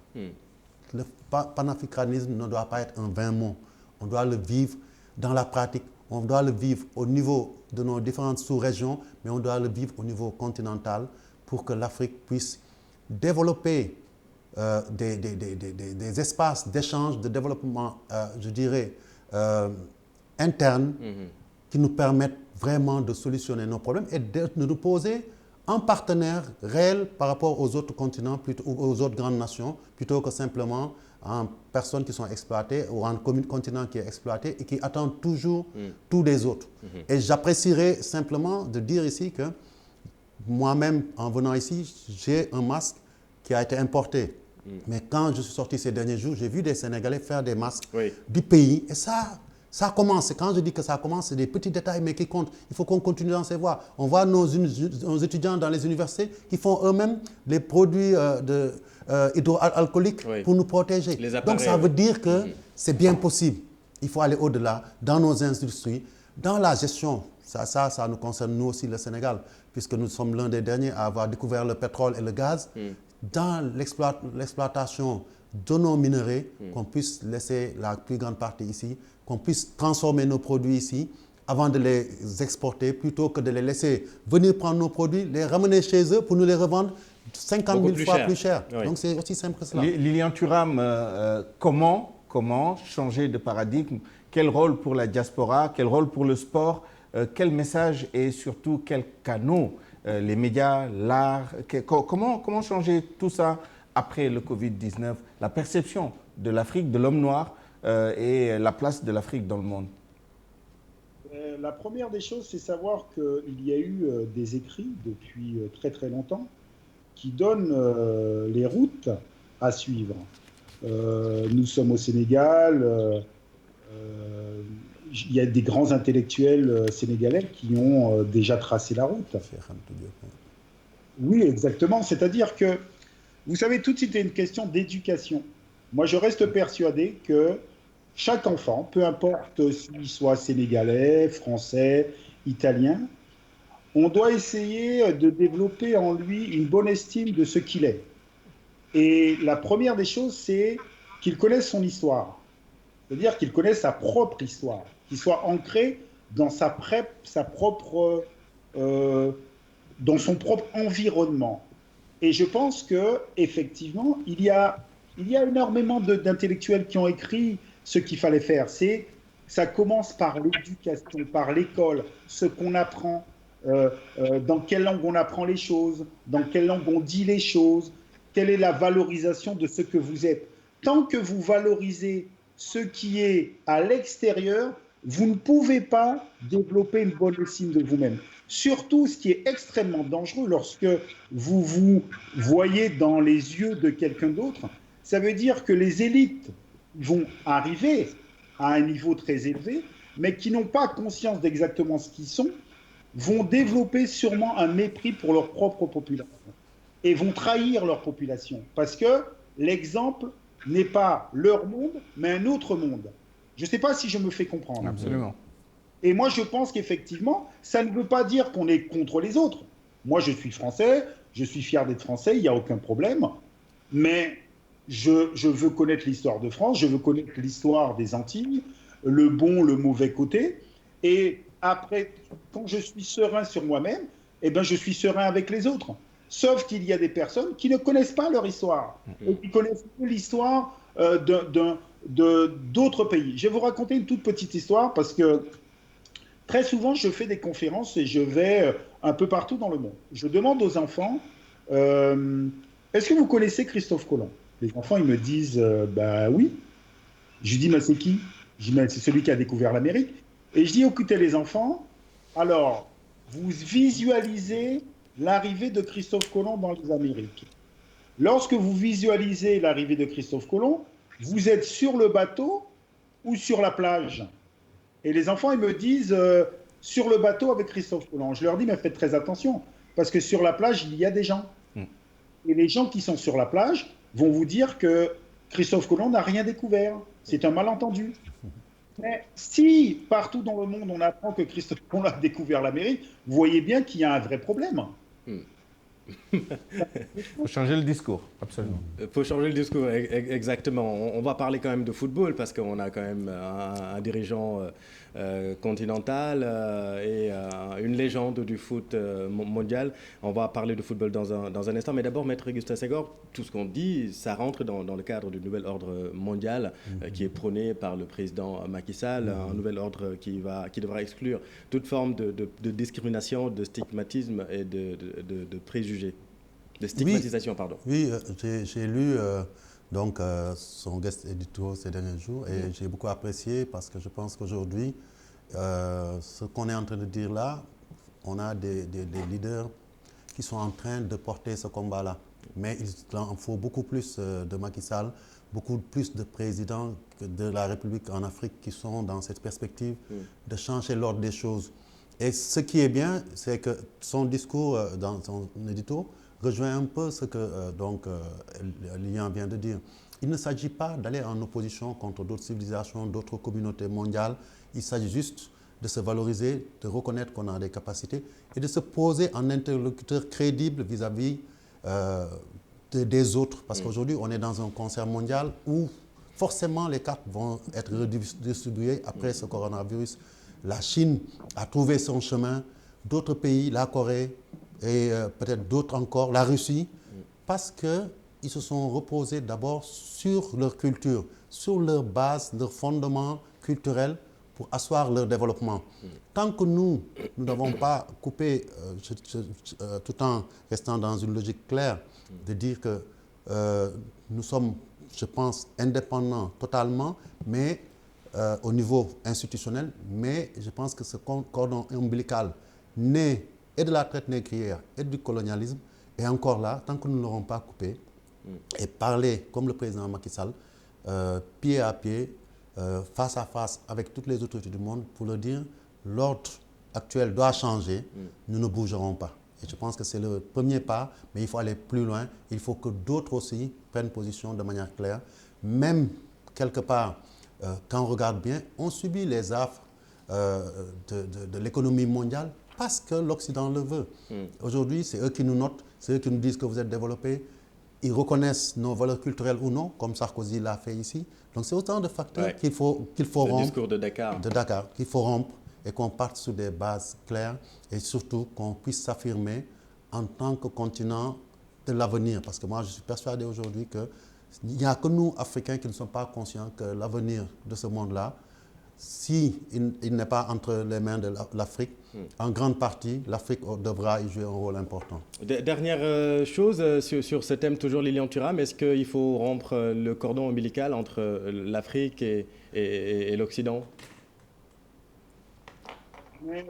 le panafricanisme ne doit pas être un vain mot. On doit le vivre dans la pratique, on doit le vivre au niveau de nos différentes sous-régions, mais on doit le vivre au niveau continental pour que l'Afrique puisse développer des espaces d'échange, de développement, je dirais, internes qui nous permettent vraiment de solutionner nos problèmes et de nous poser un partenaire réel par rapport aux autres continents ou aux autres grandes nations, plutôt que simplement en personnes qui sont exploitées ou en continent qui est exploité et qui attend toujours tous les autres. Et j'apprécierais simplement de dire ici que moi-même, en venant ici, j'ai un masque qui a été importé. Mais quand je suis sorti ces derniers jours, j'ai vu des Sénégalais faire des masques du pays. Et ça commence. Et quand je dis que ça commence, c'est des petits détails, mais qui comptent. Il faut qu'on continue dans ces voies. On voit nos étudiants dans les universités qui font eux-mêmes les produits hydroalcooliques pour nous protéger. Donc ça veut dire que c'est bien possible. Il faut aller au-delà dans nos industries, dans la gestion. Ça nous concerne nous aussi, le Sénégal, puisque nous sommes l'un des derniers à avoir découvert le pétrole et le gaz. Dans l'exploitation de nos minerais, qu'on puisse laisser la plus grande partie ici, qu'on puisse transformer nos produits ici avant de les exporter, plutôt que de les laisser venir prendre nos produits, les ramener chez eux pour nous les revendre 50 000 fois plus cher. Oui. Donc c'est aussi simple que cela. Lilian Thuram, comment changer de paradigme? Quel rôle pour la diaspora? Quel rôle pour le sport? Quel message et surtout quels canaux? Les médias, l'art, comment changer tout ça après le Covid-19? La perception de l'Afrique, de l'homme noir et la place de l'Afrique dans le monde. La première des choses, c'est savoir qu'il y a eu des écrits depuis très très longtemps qui donnent les routes à suivre. Nous sommes au Sénégal, il y a des grands intellectuels sénégalais qui ont déjà tracé la route. Oui, exactement. C'est-à-dire que, vous savez, tout de suite, c'est une question d'éducation. Moi, je reste persuadé que chaque enfant, peu importe s'il soit sénégalais, français, italien, on doit essayer de développer en lui une bonne estime de ce qu'il est. Et la première des choses, c'est qu'il connaisse son histoire. C'est-à-dire qu'il connaisse sa propre histoire, qu'il soit ancré dans dans son propre environnement. Et je pense qu'effectivement, il y a énormément d'intellectuels qui ont écrit ce qu'il fallait faire. Ça commence par l'éducation, par l'école, ce qu'on apprend, dans quelle langue on apprend les choses, dans quelle langue on dit les choses, quelle est la valorisation de ce que vous êtes. Tant que vous valorisez ce qui est à l'extérieur, vous ne pouvez pas développer une bonne estime de vous-même. Surtout, ce qui est extrêmement dangereux lorsque vous vous voyez dans les yeux de quelqu'un d'autre, ça veut dire que les élites vont arriver à un niveau très élevé, mais qui n'ont pas conscience d'exactement ce qu'ils sont, vont développer sûrement un mépris pour leur propre population et vont trahir leur population parce que l'exemple n'est pas leur monde, mais un autre monde. Je ne sais pas si je me fais comprendre. Absolument. Et moi, je pense qu'effectivement, ça ne veut pas dire qu'on est contre les autres. Moi, je suis français, je suis fier d'être français, il n'y a aucun problème. Mais je veux connaître l'histoire de France, je veux connaître l'histoire des Antilles, le bon, le mauvais côté. Et après, quand je suis serein sur moi-même, eh ben, je suis serein avec les autres. Sauf qu'il y a des personnes qui ne connaissent pas leur histoire et qui connaissent l'histoire d'autres pays. Je vais vous raconter une toute petite histoire parce que très souvent, je fais des conférences et je vais un peu partout dans le monde. Je demande aux enfants, est-ce que vous connaissez Christophe Colomb? Les enfants, ils me disent, bah oui. Je lui dis, mais c'est qui? Je dis, mais c'est celui qui a découvert l'Amérique. Et je dis, écoutez les enfants, alors, vous visualisez l'arrivée de Christophe Colomb dans les Amériques. Lorsque vous visualisez l'arrivée de Christophe Colomb, vous êtes sur le bateau ou sur la plage? Et les enfants, ils me disent sur le bateau avec Christophe Colomb. Je leur dis, mais faites très attention, parce que sur la plage, il y a des gens. Et les gens qui sont sur la plage vont vous dire que Christophe Colomb n'a rien découvert. C'est un malentendu. Mais si partout dans le monde, on apprend que Christophe Colomb a découvert l'Amérique, vous voyez bien qu'il y a un vrai problème. Il faut changer le discours, absolument. Il faut changer le discours, exactement. On va parler quand même de football parce qu'on a quand même un dirigeant continental et une légende du foot mondial. On va parler de football dans un instant. Mais d'abord, Maître Augustin Senghor, tout ce qu'on dit, ça rentre dans le cadre du nouvel ordre mondial qui est prôné par le président Macky Sall, un nouvel ordre qui devra exclure toute forme de discrimination, de stigmatisme et de préjugés. De stigmatisation, pardon. Oui, j'ai lu son guest édito ces derniers jours et j'ai beaucoup apprécié parce que je pense qu'aujourd'hui, ce qu'on est en train de dire là, on a des leaders qui sont en train de porter ce combat-là. Mais il en faut beaucoup plus de Macky Sall, beaucoup plus de présidents de la République en Afrique qui sont dans cette perspective de changer l'ordre des choses. Et ce qui est bien, c'est que son discours dans son édito rejoint un peu ce que Lilian vient de dire. Il ne s'agit pas d'aller en opposition contre d'autres civilisations, d'autres communautés mondiales. Il s'agit juste de se valoriser, de reconnaître qu'on a des capacités et de se poser en interlocuteur crédible vis-à-vis des autres. Parce qu'aujourd'hui, on est dans un concert mondial où forcément les cartes vont être redistribuées après ce coronavirus. La Chine a trouvé son chemin, d'autres pays, la Corée et peut-être d'autres encore, la Russie, parce qu'ils se sont reposés d'abord sur leur culture, sur leur base, leur fondement culturel pour asseoir leur développement. Tant que nous n'avons pas coupé, tout en restant dans une logique claire, de dire que nous sommes, je pense, indépendants totalement, mais au niveau institutionnel, mais je pense que ce cordon ombilical né et de la traite négrière et du colonialisme est encore là, tant que nous ne l'aurons pas coupé, et parler comme le président Macky Sall, pied à pied, face à face avec toutes les autorités du monde pour leur dire l'ordre actuel doit changer, nous ne bougerons pas. Et je pense que c'est le premier pas, mais il faut aller plus loin. Il faut que d'autres aussi prennent position de manière claire. Même quelque part, quand on regarde bien, on subit les affres de l'économie mondiale parce que l'Occident le veut. Aujourd'hui, c'est eux qui nous notent, c'est eux qui nous disent que vous êtes développés. Ils reconnaissent nos valeurs culturelles ou non, comme Sarkozy l'a fait ici. Donc c'est autant de facteurs qu'il faut rompre. Le discours de Dakar. Qu'il faut rompre et qu'on parte sur des bases claires et surtout qu'on puisse s'affirmer en tant que continent de l'avenir. Parce que moi, je suis persuadé aujourd'hui qu'il n'y a que nous, Africains, qui ne sommes pas conscients que l'avenir de ce monde-là, si il n'est pas entre les mains de l'Afrique, en grande partie, l'Afrique devra y jouer un rôle important. Dernière chose sur ce thème, toujours Lilian Thuram, est-ce qu'il faut rompre le cordon ombilical entre l'Afrique et l'Occident? Mais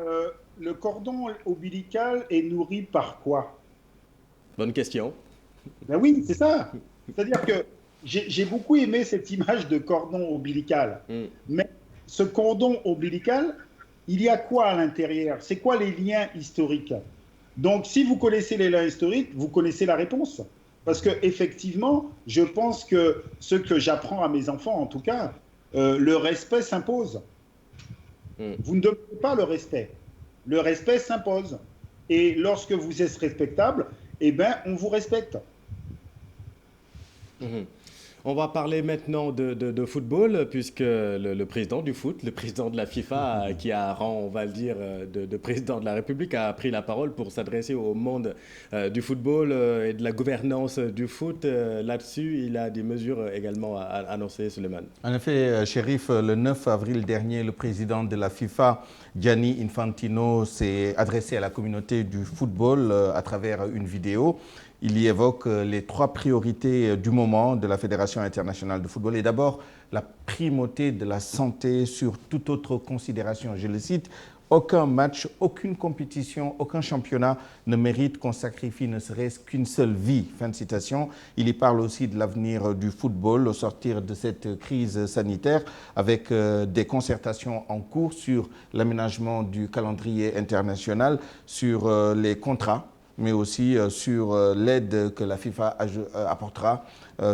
le cordon ombilical est nourri par quoi? Bonne question. Ben oui, c'est ça. C'est-à-dire que j'ai beaucoup aimé cette image de cordon ombilical. Mais ce cordon ombilical, il y a quoi à l'intérieur? C'est quoi les liens historiques? Donc, si vous connaissez les liens historiques, vous connaissez la réponse. Parce qu'effectivement, je pense que ce que j'apprends à mes enfants, en tout cas, le respect s'impose. Vous ne demandez pas le respect. Le respect s'impose. Et lorsque vous êtes respectable, eh ben, on vous respecte. On va parler maintenant de football, puisque le président du foot, le président de la FIFA, qui a rang, on va le dire, de président de la République, a pris la parole pour s'adresser au monde du football et de la gouvernance du foot. Là-dessus, il a des mesures également à annoncer, Souleymane. En effet, Chérif, le 9 avril dernier, le président de la FIFA, Gianni Infantino, s'est adressé à la communauté du football à travers une vidéo. Il y évoque les 3 priorités du moment de la Fédération internationale de football. Et d'abord, la primauté de la santé sur toute autre considération. Je le cite, « Aucun match, aucune compétition, aucun championnat ne mérite qu'on sacrifie ne serait-ce qu'une seule vie. » Fin de citation. Il y parle aussi de l'avenir du football au sortir de cette crise sanitaire avec des concertations en cours sur l'aménagement du calendrier international, sur les contrats, mais aussi sur l'aide que la FIFA apportera.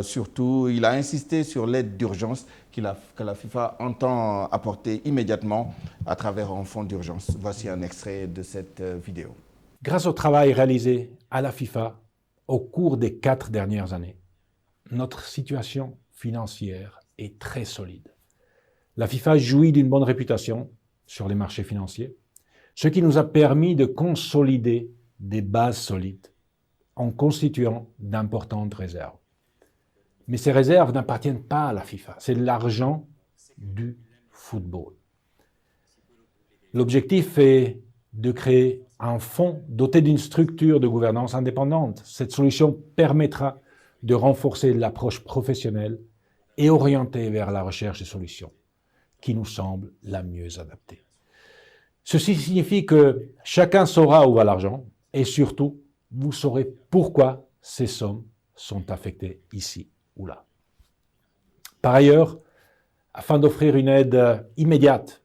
Surtout, il a insisté sur l'aide d'urgence que la FIFA entend apporter immédiatement à travers un fonds d'urgence. Voici un extrait de cette vidéo. Grâce au travail réalisé à la FIFA au cours des 4 dernières années, notre situation financière est très solide. La FIFA jouit d'une bonne réputation sur les marchés financiers, ce qui nous a permis de consolider des bases solides en constituant d'importantes réserves. Mais ces réserves n'appartiennent pas à la FIFA, c'est l'argent du football. L'objectif est de créer un fonds doté d'une structure de gouvernance indépendante. Cette solution permettra de renforcer l'approche professionnelle et orientée vers la recherche de solutions qui nous semble la mieux adaptée. Ceci signifie que chacun saura où va l'argent, et surtout, vous saurez pourquoi ces sommes sont affectées ici ou là. Par ailleurs, afin d'offrir une aide immédiate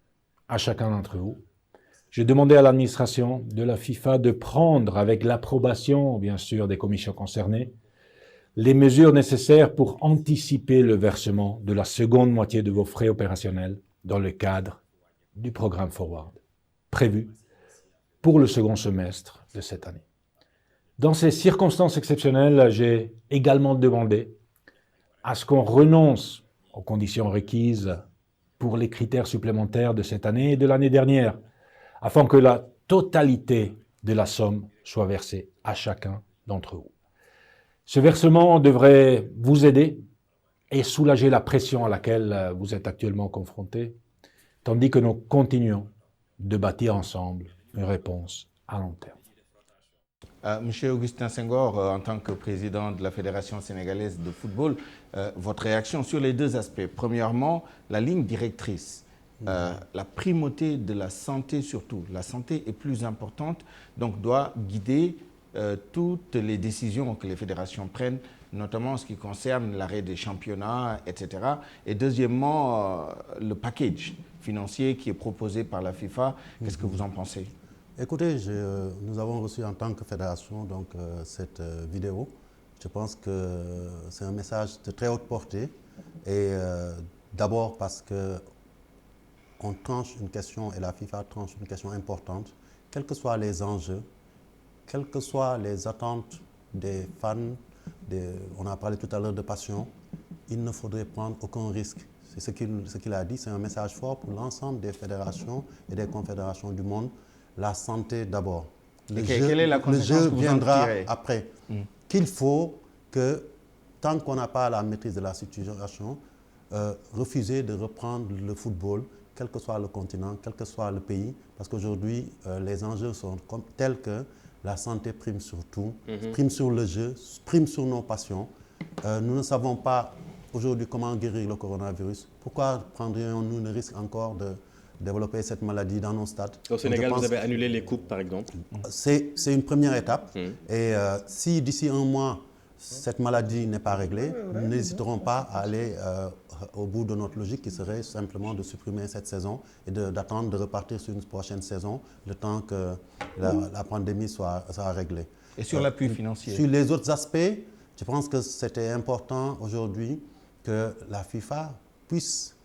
à chacun d'entre vous, j'ai demandé à l'administration de la FIFA de prendre, avec l'approbation, bien sûr, des commissions concernées, les mesures nécessaires pour anticiper le versement de la seconde moitié de vos frais opérationnels dans le cadre du programme Forward, prévu pour le second semestre de cette année. Dans ces circonstances exceptionnelles, j'ai également demandé à ce qu'on renonce aux conditions requises pour les critères supplémentaires de cette année et de l'année dernière, afin que la totalité de la somme soit versée à chacun d'entre vous. Ce versement devrait vous aider et soulager la pression à laquelle vous êtes actuellement confrontés, tandis que nous continuons de bâtir ensemble une réponse à long terme. Monsieur Augustin Senghor, en tant que président de la Fédération sénégalaise de football, votre réaction sur les deux aspects. Premièrement, la ligne directrice, la primauté de la santé surtout. La santé est plus importante, donc doit guider toutes les décisions que les fédérations prennent, notamment en ce qui concerne l'arrêt des championnats, etc. Et deuxièmement, le package financier qui est proposé par la FIFA. Qu'est-ce que vous en pensez ? Écoutez, nous avons reçu en tant que fédération donc, cette vidéo. Je pense que c'est un message de très haute portée. Et d'abord parce qu'on tranche une question et la FIFA tranche une question importante, quels que soient les enjeux, quelles que soient les attentes des fans, on a parlé tout à l'heure de passion, il ne faudrait prendre aucun risque. C'est ce qu'il a dit, c'est un message fort pour l'ensemble des fédérations et des confédérations du monde. La santé d'abord. Quelle est la conséquence le jeu que vous viendra en tirez après. Qu'il faut que, tant qu'on n'a pas la maîtrise de la situation, refuser de reprendre le football, quel que soit le continent, quel que soit le pays, parce qu'aujourd'hui, les enjeux sont tels que la santé prime sur tout, prime sur le jeu, prime sur nos passions. Nous ne savons pas aujourd'hui comment guérir le coronavirus. Pourquoi prendrions-nous le risque encore de développer cette maladie dans nos stades? Au Sénégal, vous avez annulé les coupes, par exemple. C'est une première étape. Et si d'ici un mois, cette maladie n'est pas réglée, nous n'hésiterons pas à aller au bout de notre logique qui serait simplement de supprimer cette saison et d'attendre de repartir sur une prochaine saison, le temps que la pandémie soit réglée. Et sur l'appui financier? Sur les autres aspects, je pense que c'était important aujourd'hui que la FIFA puisse,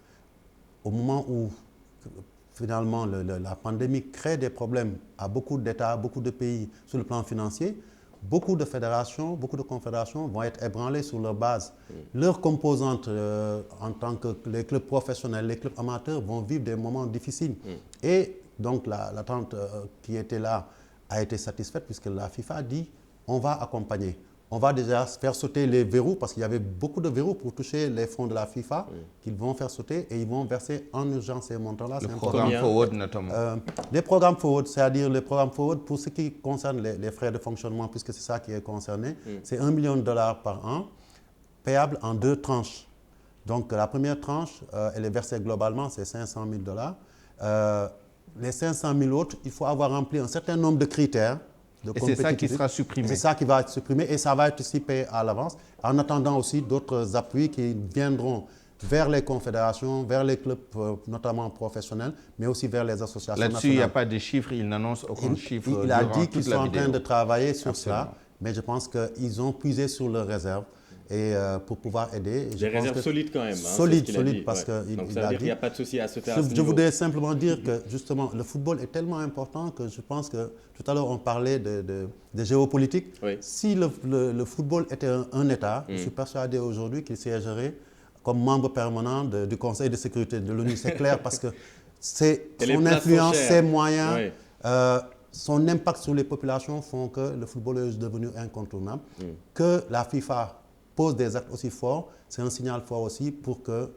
au moment où finalement la pandémie crée des problèmes à beaucoup d'États, beaucoup de pays sur le plan financier, beaucoup de fédérations, beaucoup de confédérations vont être ébranlées sur leur base. Leurs composantes, en tant que les clubs professionnels, les clubs amateurs, vont vivre des moments difficiles. Et donc l'attente qui était là a été satisfaite puisque la FIFA dit on va accompagner. On va déjà faire sauter les verrous parce qu'il y avait beaucoup de verrous pour toucher les fonds de la FIFA qu'ils vont faire sauter et ils vont verser en urgence ces montants-là. Le programme Forward notamment. Les programmes Forward, c'est-à-dire les programmes Forward pour ce qui concerne les frais de fonctionnement, puisque c'est ça qui est concerné, c'est $1 million par an, payable en 2 tranches. Donc la première tranche, elle est versée globalement, c'est $500 000. Les 500 000 autres, il faut avoir rempli un certain nombre de critères. Et c'est ça qui sera supprimé. C'est ça qui va être supprimé et ça va être aussi payé à l'avance, en attendant aussi d'autres appuis qui viendront vers les confédérations, vers les clubs, notamment professionnels, mais aussi vers les associations nationales. Là-dessus, il n'y a pas de chiffres, il n'annonce aucun chiffre. Il a dit qu'ils sont en train de travailler sur ça, mais je pense qu'ils ont puisé sur leurs réserves. Et pour pouvoir aider. Des réserves solides quand même. Solides, parce que donc ça veut dire qu'il n'y a pas de souci à se faire à ce niveau. Je voudrais simplement dire que justement, le football est tellement important que je pense que tout à l'heure on parlait de géopolitique. Oui. Si le football était un État, je suis persuadé aujourd'hui qu'il siégerait comme membre permanent du Conseil de sécurité de l'ONU. C'est clair parce que son influence, ses moyens, son impact sur les populations font que le football est devenu incontournable. Que la FIFA pose des actes aussi forts, c'est un signal fort aussi pour que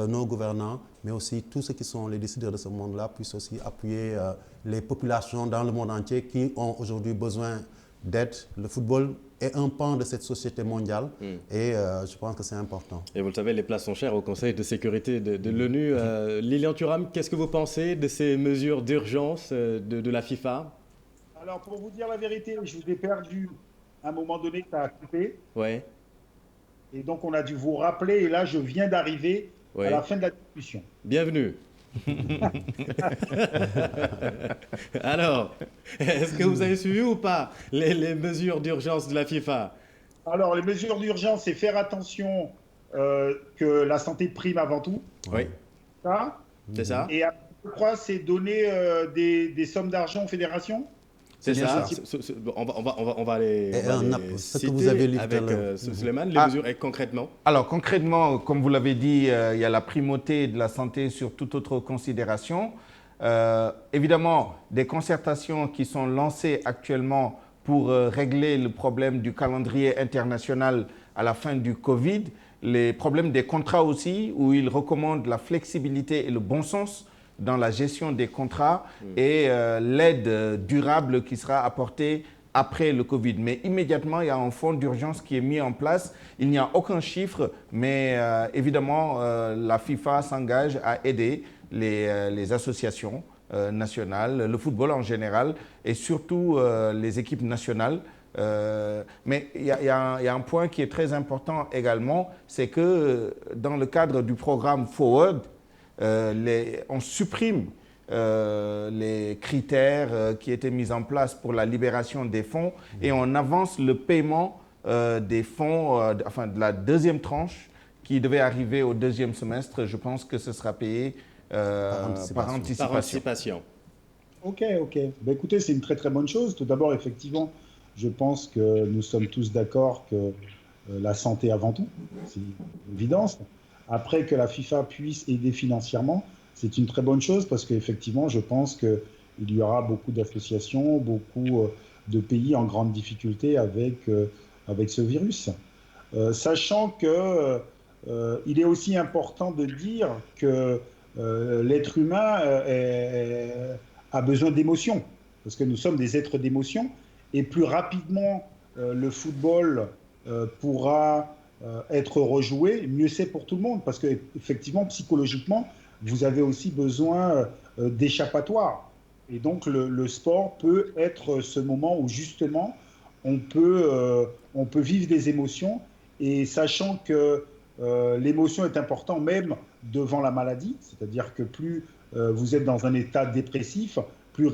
nos gouvernants, mais aussi tous ceux qui sont les décideurs de ce monde-là, puissent aussi appuyer les populations dans le monde entier qui ont aujourd'hui besoin d'aide. Le football est un pan de cette société mondiale et je pense que c'est important. Et vous le savez, les places sont chères au Conseil de sécurité de l'ONU. Lilian Thuram, qu'est-ce que vous pensez de ces mesures d'urgence de la FIFA? Alors, pour vous dire la vérité, je vous ai perdu à un moment donné, tu as coupé. Ouais. Et donc, on a dû vous rappeler. Et là, je viens d'arriver à la fin de la discussion. Bienvenue. Alors, est-ce que vous avez suivi ou pas les mesures d'urgence de la FIFA? Alors, les mesures d'urgence, c'est faire attention que la santé prime avant tout. Oui. Ça. C'est ça. Et je crois, c'est donner des sommes d'argent aux fédérations. C'est bien ça. ça. On va les, Et on va les ce que citer vous avez lu tout à avec l'heure. Souleymane, les mesures et concrètement. Alors concrètement, comme vous l'avez dit, il y a la primauté de la santé sur toute autre considération. Évidemment, des concertations qui sont lancées actuellement pour régler le problème du calendrier international à la fin du Covid, les problèmes des contrats aussi, où ils recommandent la flexibilité et le bon sens dans la gestion des contrats et l'aide durable qui sera apportée après le Covid. Mais immédiatement, il y a un fonds d'urgence qui est mis en place. Il n'y a aucun chiffre, mais évidemment, la FIFA s'engage à aider les associations nationales, le football en général et surtout les équipes nationales. Mais il y a un point qui est très important également, c'est que dans le cadre du programme Forward, on supprime les critères qui étaient mis en place pour la libération des fonds et on avance le paiement des fonds, enfin de la deuxième tranche qui devait arriver au deuxième semestre. Je pense que ce sera payé par anticipation. Ok. Ben, écoutez, c'est une très très bonne chose. Tout d'abord, effectivement, je pense que nous sommes tous d'accord que la santé avant tout, c'est une évidence. Après, que la FIFA puisse aider financièrement, c'est une très bonne chose parce qu'effectivement, je pense qu'il y aura beaucoup d'associations, beaucoup de pays en grande difficulté avec ce virus. Sachant que il est aussi important de dire que l'être humain a besoin d'émotions, parce que nous sommes des êtres d'émotions, et plus rapidement le football pourra être rejoué, mieux c'est pour tout le monde, parce qu'effectivement, psychologiquement, vous avez aussi besoin d'échappatoire. Et donc, le sport peut être ce moment où, justement, on peut vivre des émotions, et sachant que l'émotion est importante même devant la maladie, c'est-à-dire que plus vous êtes dans un état dépressif, plus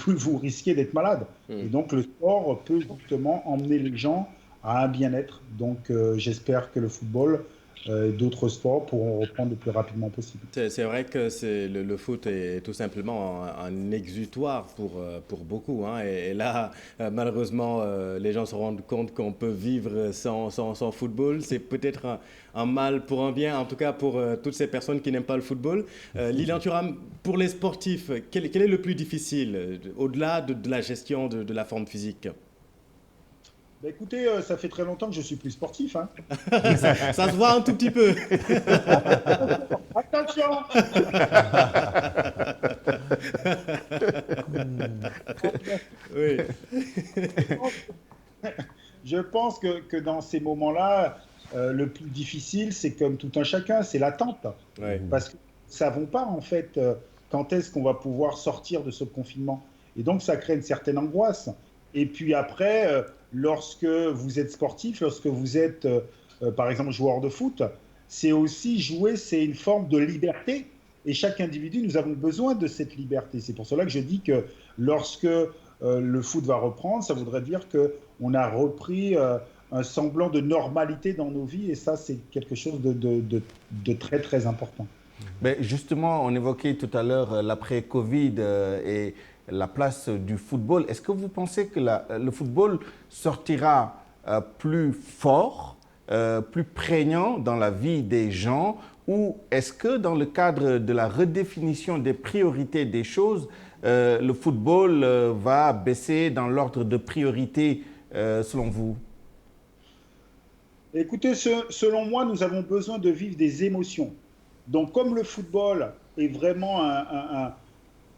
vous risquez d'être malade. Et donc, le sport peut justement emmener les gens à un bien-être. Donc, j'espère que le football et d'autres sports pourront reprendre le plus rapidement possible. C'est vrai que le foot est tout simplement un exutoire pour beaucoup, hein. Et là, malheureusement, les gens se rendent compte qu'on peut vivre sans football. C'est peut-être un mal pour un bien, en tout cas pour toutes ces personnes qui n'aiment pas le football. Lilian Thuram, pour les sportifs, quel est le plus difficile, au-delà de la gestion de la forme physique? Bah écoutez, ça fait très longtemps que je suis plus sportif, hein. Ça se voit un tout petit peu. Attention. Oui. Je pense que dans ces moments-là, le plus difficile, c'est comme tout un chacun, c'est l'attente. Ouais. Parce que nous ne savons pas, en fait, quand est-ce qu'on va pouvoir sortir de ce confinement. Et donc, ça crée une certaine angoisse. Et puis après, lorsque vous êtes sportif, lorsque vous êtes, par exemple, joueur de foot, c'est aussi jouer, c'est une forme de liberté. Et chaque individu, nous avons besoin de cette liberté. C'est pour cela que je dis que lorsque le foot va reprendre, ça voudrait dire qu'on a repris un semblant de normalité dans nos vies. Et ça, c'est quelque chose de très, très important. Mais justement, on évoquait tout à l'heure l'après-Covid et la place du football. Est-ce que vous pensez que le football sortira plus fort, plus prégnant dans la vie des gens, ou est-ce que dans le cadre de la redéfinition des priorités des choses, le football va baisser dans l'ordre de priorité selon vous? Écoutez, selon moi, nous avons besoin de vivre des émotions. Donc, comme le football est vraiment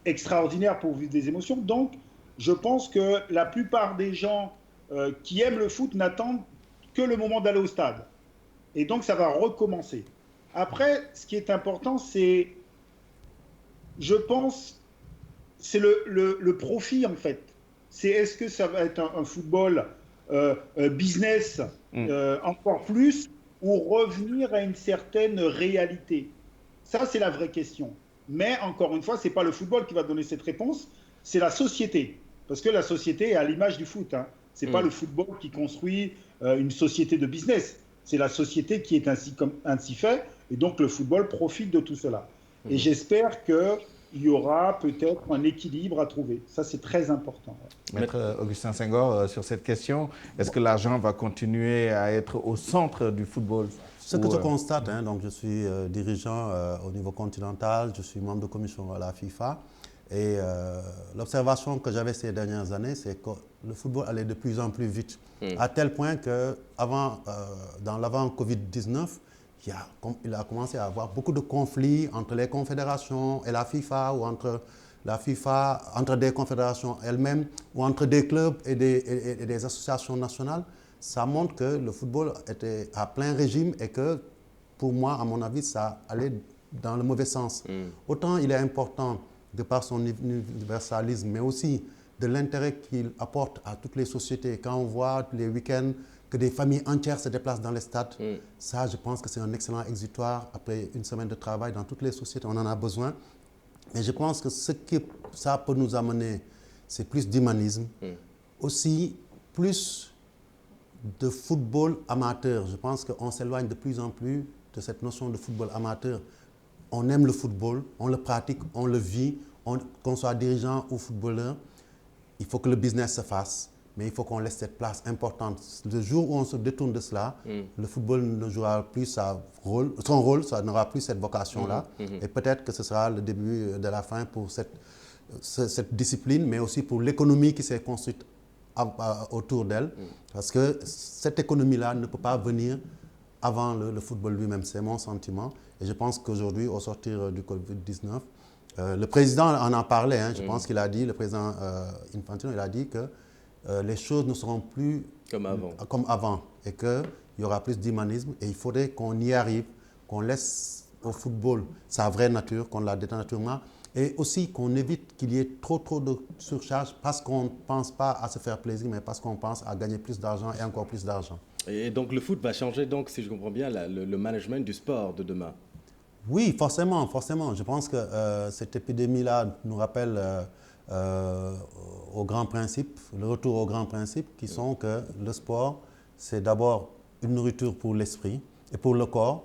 extraordinaire pour vivre des émotions, donc je pense que la plupart des gens qui aiment le foot n'attendent que le moment d'aller au stade. Et donc, ça va recommencer. Après, ce qui est important, c'est, je pense, c'est le profit, en fait. C'est est-ce que ça va être un football business encore plus, ou revenir à une certaine réalité? Ça, c'est la vraie question. Mais encore une fois, ce n'est pas le football qui va donner cette réponse, c'est la société. Parce que la société est à l'image du foot, hein. Ce n'est pas le football qui construit une société de business. C'est la société qui est ainsi fait. Et donc, le football profite de tout cela. Et j'espère que il y aura peut-être un équilibre à trouver. Ça, c'est très important. Maître Augustin Senghor, sur cette question, est-ce que l'argent va continuer à être au centre du football? Ce que je constate, donc je suis dirigeant au niveau continental, je suis membre de commission à la FIFA, et l'observation que j'avais ces dernières années, c'est que le football allait de plus en plus vite, à tel point que dans l'avant-Covid-19, il a commencé à avoir beaucoup de conflits entre les confédérations et la FIFA, ou entre la FIFA, entre des confédérations elles-mêmes, ou entre des clubs et des associations nationales. Ça montre que le football était à plein régime et que, pour moi, à mon avis, ça allait dans le mauvais sens. Autant il est important, de par son universalisme, mais aussi de l'intérêt qu'il apporte à toutes les sociétés. Quand on voit les week-ends que des familles entières se déplacent dans les stades, ça, je pense que c'est un excellent exutoire après une semaine de travail dans toutes les sociétés. On en a besoin. Mais je pense que ce que ça peut nous amener, c'est plus d'humanisme, aussi plus de football amateur. Je pense qu'on s'éloigne de plus en plus de cette notion de football amateur. On aime le football, on le pratique, on le vit, qu'on soit dirigeant ou footballeur. Il faut que le business se fasse, mais il faut qu'on laisse cette place importante. Le jour où on se détourne de cela, le football ne jouera plus son rôle, ça n'aura plus cette vocation-là. Et peut-être que ce sera le début de la fin pour cette discipline, mais aussi pour l'économie qui s'est construite autour d'elle. Parce que cette économie-là ne peut pas venir avant le football lui-même. C'est mon sentiment. Et je pense qu'aujourd'hui, au sortir du Covid-19, le président en a parlé. Je pense qu'il a dit, le président Infantino, il a dit que les choses ne seront plus comme avant et qu'il y aura plus d'humanisme. Et il faudrait qu'on y arrive, qu'on laisse au football sa vraie nature, qu'on la détende naturellement. Et aussi qu'on évite qu'il y ait trop de surcharge parce qu'on ne pense pas à se faire plaisir, mais parce qu'on pense à gagner plus d'argent et encore plus d'argent. Et donc le foot va changer, donc, si je comprends bien, le management du sport de demain. Oui, forcément. Je pense que cette épidémie-là nous rappelle aux grands principes, le retour aux grands principes qui sont que le sport, c'est d'abord une nourriture pour l'esprit et pour le corps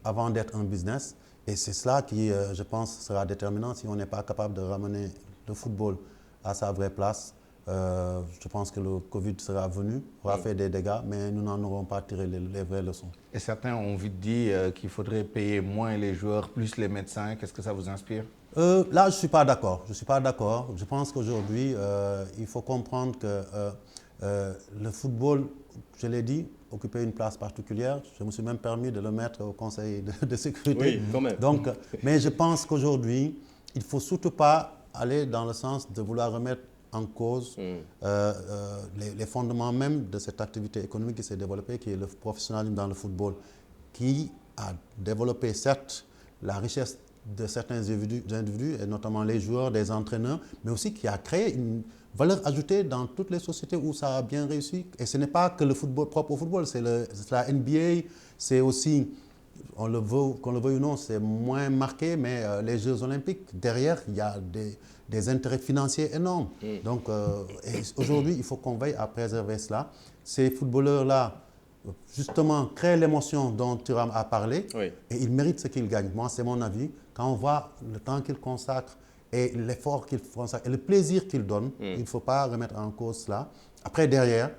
avant d'être un business. Et c'est cela qui, je pense, sera déterminant si on n'est pas capable de ramener le football à sa vraie place. Je pense que le Covid sera venu, aura fait des dégâts, mais nous n'en aurons pas tiré les vraies leçons. Et certains ont envie de dire qu'il faudrait payer moins les joueurs, plus les médecins. Qu'est-ce que ça vous inspire? Là, je ne suis pas d'accord. Je pense qu'aujourd'hui, il faut comprendre que le football, je l'ai dit, occupait une place particulière. Je me suis même permis de le mettre au Conseil de sécurité. Oui, quand même. Donc, mais je pense qu'aujourd'hui, il ne faut surtout pas aller dans le sens de vouloir remettre en cause les fondements même de cette activité économique qui s'est développée, qui est le professionnalisme dans le football, qui a développé certes la richesse de certains individus, et notamment les joueurs, des entraîneurs, mais aussi qui a créé une valeur ajoutée dans toutes les sociétés où ça a bien réussi. Et ce n'est pas que le football propre au football, c'est la NBA, c'est aussi, qu'on le veuille ou non, c'est moins marqué, mais les Jeux Olympiques, derrière, il y a des intérêts financiers énormes. Donc, aujourd'hui, il faut qu'on veille à préserver cela. Ces footballeurs-là, justement, créent l'émotion dont Thuram a parlé, et ils méritent ce qu'ils gagnent. Moi, c'est mon avis. Quand on voit le temps qu'ils consacrent et l'effort qu'ils consacrent et le plaisir qu'ils donnent, il ne faut pas remettre en cause cela. Après, derrière,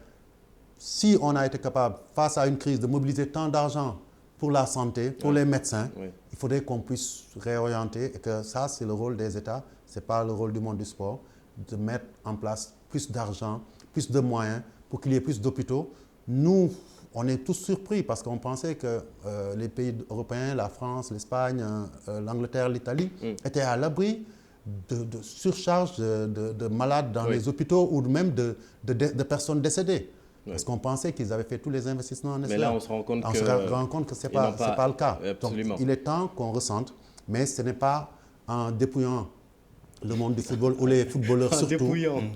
si on a été capable, face à une crise, de mobiliser tant d'argent pour la santé, pour les médecins, il faudrait qu'on puisse réorienter et que ça, c'est le rôle des États, ce n'est pas le rôle du monde du sport, de mettre en place plus d'argent, plus de moyens pour qu'il y ait plus d'hôpitaux. Nous, on est tous surpris parce qu'on pensait que les pays européens, la France, l'Espagne, l'Angleterre, l'Italie, étaient à l'abri de surcharge de malades dans les hôpitaux ou même de personnes décédées. Parce qu'on pensait qu'ils avaient fait tous les investissements nécessaires. Mais là, on se rend compte que ce n'est pas le cas. Absolument. Donc, il est temps qu'on ressente, mais ce n'est pas en dépouillant le monde du football ou les footballeurs surtout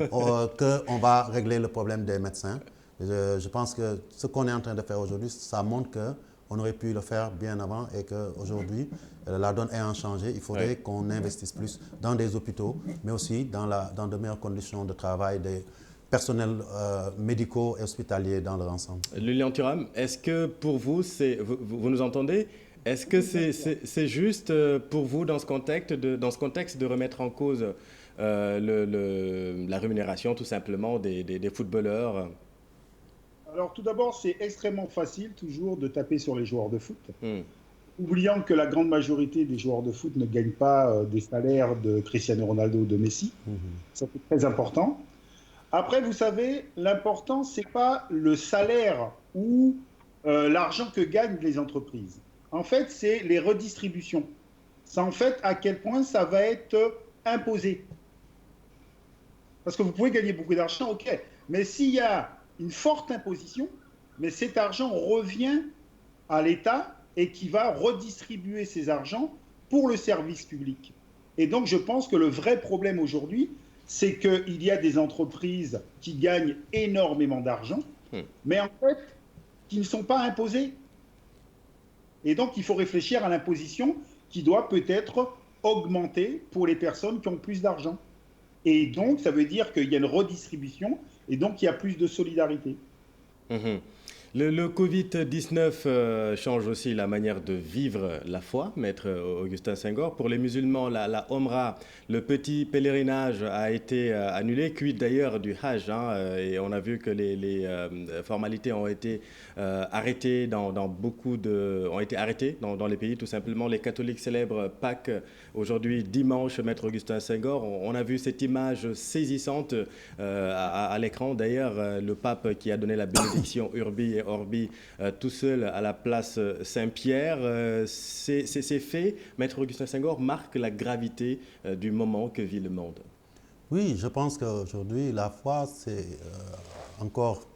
qu'on va régler le problème des médecins. Je pense que ce qu'on est en train de faire aujourd'hui, ça montre qu'on aurait pu le faire bien avant et qu'aujourd'hui, la donne ayant changé, il faudrait qu'on investisse plus dans des hôpitaux, mais aussi dans de meilleures conditions de travail des personnels médicaux et hospitaliers dans leur ensemble. Lilian Thuram, est-ce que pour vous, vous nous entendez? Est-ce que c'est juste pour vous dans ce contexte de remettre en cause la rémunération tout simplement des footballeurs? Alors tout d'abord, c'est extrêmement facile toujours de taper sur les joueurs de foot, Hmm. oubliant que la grande majorité des joueurs de foot ne gagnent pas des salaires de Cristiano Ronaldo ou de Messi. Ça, c'est très important. Après, vous savez, l'important, c'est pas le salaire ou l'argent que gagnent les entreprises. En fait, c'est les redistributions. C'est en fait à quel point ça va être imposé. Parce que vous pouvez gagner beaucoup d'argent, ok. Mais s'il y a une forte imposition, mais cet argent revient à l'État et qui va redistribuer ces argents pour le service public. Et donc, je pense que le vrai problème aujourd'hui, c'est qu'il y a des entreprises qui gagnent énormément d'argent, mais en fait, qui ne sont pas imposées. Et donc, il faut réfléchir à l'imposition qui doit peut-être augmenter pour les personnes qui ont plus d'argent. Et donc, ça veut dire qu'il y a une redistribution et donc il y a plus de solidarité. Mhm. Le Covid-19 change aussi la manière de vivre la foi, maître Augustin Senghor. Pour les musulmans, la Omra, le petit pèlerinage a été annulé, quid d'ailleurs du Hajj. Et on a vu que les formalités ont été arrêtées ont été arrêtées dans les pays. Tout simplement, les catholiques célèbrent Pâques aujourd'hui dimanche, maître Augustin Senghor. On a vu cette image saisissante à l'écran. D'ailleurs, le pape qui a donné la bénédiction Urbi et Orbi tout seul à la place Saint-Pierre. Ces faits, maître Augustin Senghor, marquent la gravité du moment que vit le monde. Oui, je pense qu'aujourd'hui, la foi, c'est encore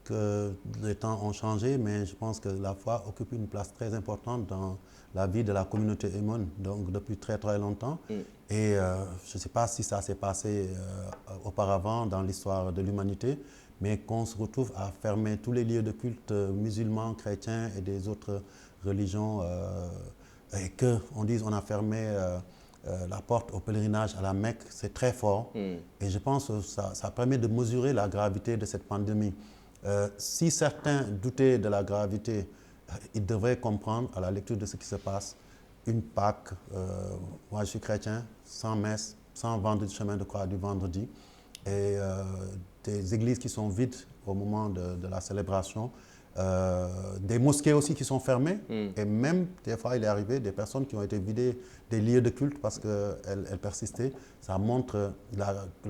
que les temps ont changé, mais je pense que la foi occupe une place très importante dans la vie de la communauté humaine, donc depuis très très longtemps. Et je ne sais pas si ça s'est passé auparavant dans l'histoire de l'humanité, mais qu'on se retrouve à fermer tous les lieux de culte musulmans, chrétiens et des autres religions, et qu'on dise on a fermé la porte au pèlerinage à la Mecque, c'est très fort. Et je pense que ça permet de mesurer la gravité de cette pandémie. Si certains doutaient de la gravité, ils devraient comprendre à la lecture de ce qui se passe. Une Pâques, moi je suis chrétien, sans messe, sans vendre du chemin de croix du vendredi, et des églises qui sont vides au moment de la célébration, des mosquées aussi qui sont fermées, et même des fois il est arrivé des personnes qui ont été vidées des lieux de culte parce qu'elles persistaient. Ça montre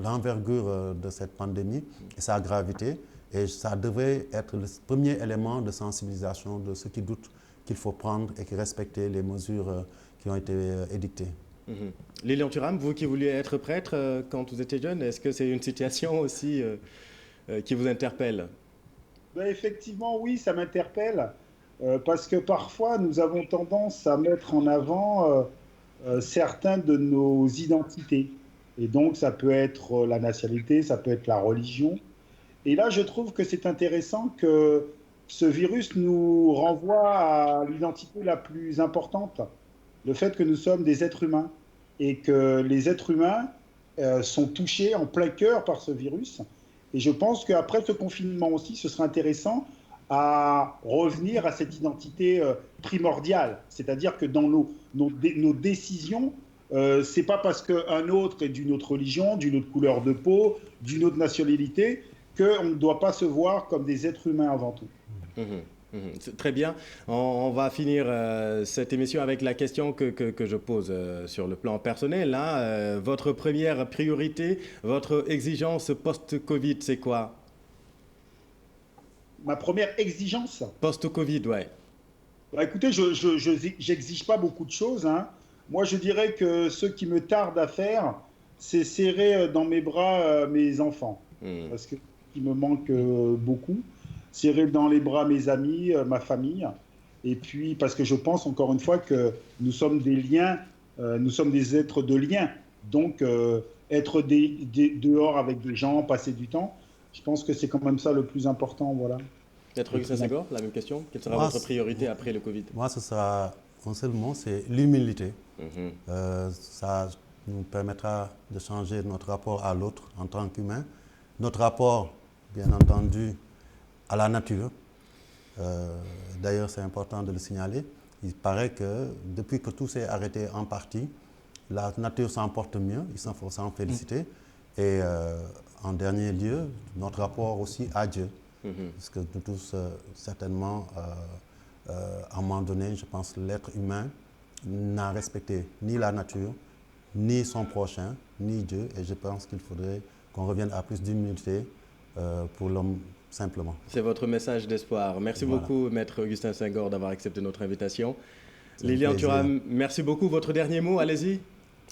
l'envergure de cette pandémie et sa gravité. Et ça devrait être le premier élément de sensibilisation de ceux qui doutent qu'il faut prendre et qui respecter les mesures qui ont été édictées. Lilian Thuram, vous qui vouliez être prêtre quand vous étiez jeune, est-ce que c'est une situation aussi qui vous interpelle? Ben, effectivement, oui, ça m'interpelle parce que parfois nous avons tendance à mettre en avant certains de nos identités. Et donc, ça peut être la nationalité, ça peut être la religion. Et là, je trouve que c'est intéressant que ce virus nous renvoie à l'identité la plus importante, le fait que nous sommes des êtres humains et que les êtres humains sont touchés en plein cœur par ce virus. Et je pense qu'après ce confinement aussi, ce sera intéressant à revenir à cette identité primordiale. C'est-à-dire que dans nos décisions, c'est pas parce qu'un autre est d'une autre religion, d'une autre couleur de peau, d'une autre nationalité, qu'on ne doit pas se voir comme des êtres humains avant tout. Très bien. On va finir cette émission avec la question que je pose sur le plan personnel. Votre première priorité, votre exigence post-Covid, c'est quoi? Ma première exigence? Post-Covid, ouais. Bah, écoutez, je n'exige pas beaucoup de choses. Moi, je dirais que ce qui me tarde à faire, c'est serrer dans mes bras mes enfants. Parce qu'il me manque beaucoup. Serrer dans les bras mes amis, ma famille. Et puis, parce que je pense encore une fois que nous sommes des liens, nous sommes des êtres de liens. Donc, être dehors avec des gens, passer du temps, je pense que c'est quand même ça le plus important. Voilà. Maître Augustin Senghor, la même question. Quelle sera votre priorité après le Covid? Moi, ce sera un seul mot, c'est l'humilité. Ça nous permettra de changer notre rapport à l'autre en tant qu'humain. Notre rapport, bien entendu, à la nature. D'ailleurs, c'est important de le signaler. il paraît que depuis que tout s'est arrêté en partie, la nature s'en porte mieux, il faut s'en féliciter. Et en dernier lieu, notre rapport aussi à Dieu. Parce que nous tous, certainement, à un moment donné, je pense que l'être humain n'a respecté ni la nature, ni son prochain, ni Dieu. Et je pense qu'il faudrait qu'on revienne à plus d'humilité pour l'homme simplement. C'est votre message d'espoir. Merci beaucoup, Maître Augustin Senghor, d'avoir accepté notre invitation. Lilian Thuram, merci beaucoup. Votre dernier mot, allez-y.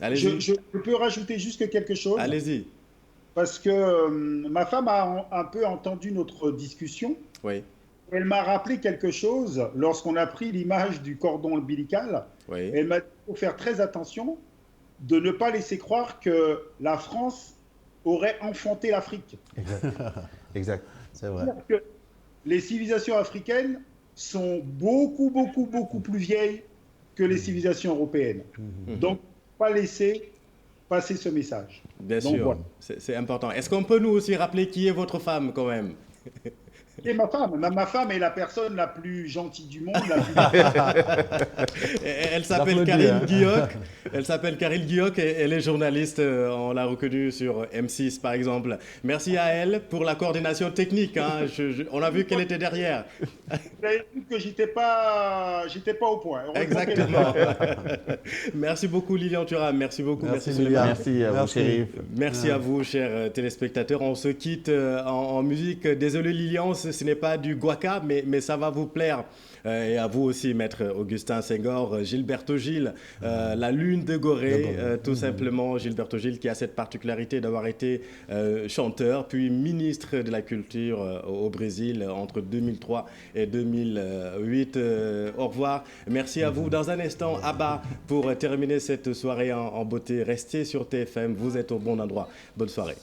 Je peux rajouter juste quelque chose. Allez-y. Parce que ma femme a un peu entendu notre discussion. Oui. Elle m'a rappelé quelque chose lorsqu'on a pris l'image du cordon ombilical. Oui. Elle m'a dit qu'il faut faire très attention de ne pas laisser croire que la France aurait enfanté l'Afrique. Exact. C'est vrai. Que les civilisations africaines sont beaucoup plus vieilles que les civilisations européennes. Donc, pas laisser passer ce message. Bien Donc, sûr, voilà. c'est important. Est-ce qu'on peut nous aussi rappeler qui est votre femme quand même? Et ma femme est la personne la plus gentille du monde. Elle s'appelle Karine Guilloc. Elle s'appelle Karine Guilloc et elle est journaliste. On l'a reconnue sur M6 par exemple. Merci à elle pour la coordination technique. Hein. On a vu qu'elle était derrière. Vous avez vu que j'étais pas au point. Exactement. Merci beaucoup Lilian Thuram. Merci beaucoup. Merci Lilian. Merci à vous, Chérif. Merci à vous, chers téléspectateurs. On se quitte en musique. Désolé Lilian, ce n'est pas du guaca, mais ça va vous plaire. Et à vous aussi, Maître Augustin Senghor, Gilberto Gil, la lune de Gorée, tout simplement. Gilberto Gil qui a cette particularité d'avoir été chanteur, puis ministre de la Culture au Brésil entre 2003 et 2008. Au revoir. Merci à vous. Dans un instant, Abba, pour terminer cette soirée en beauté. Restez sur TFM, vous êtes au bon endroit. Bonne soirée.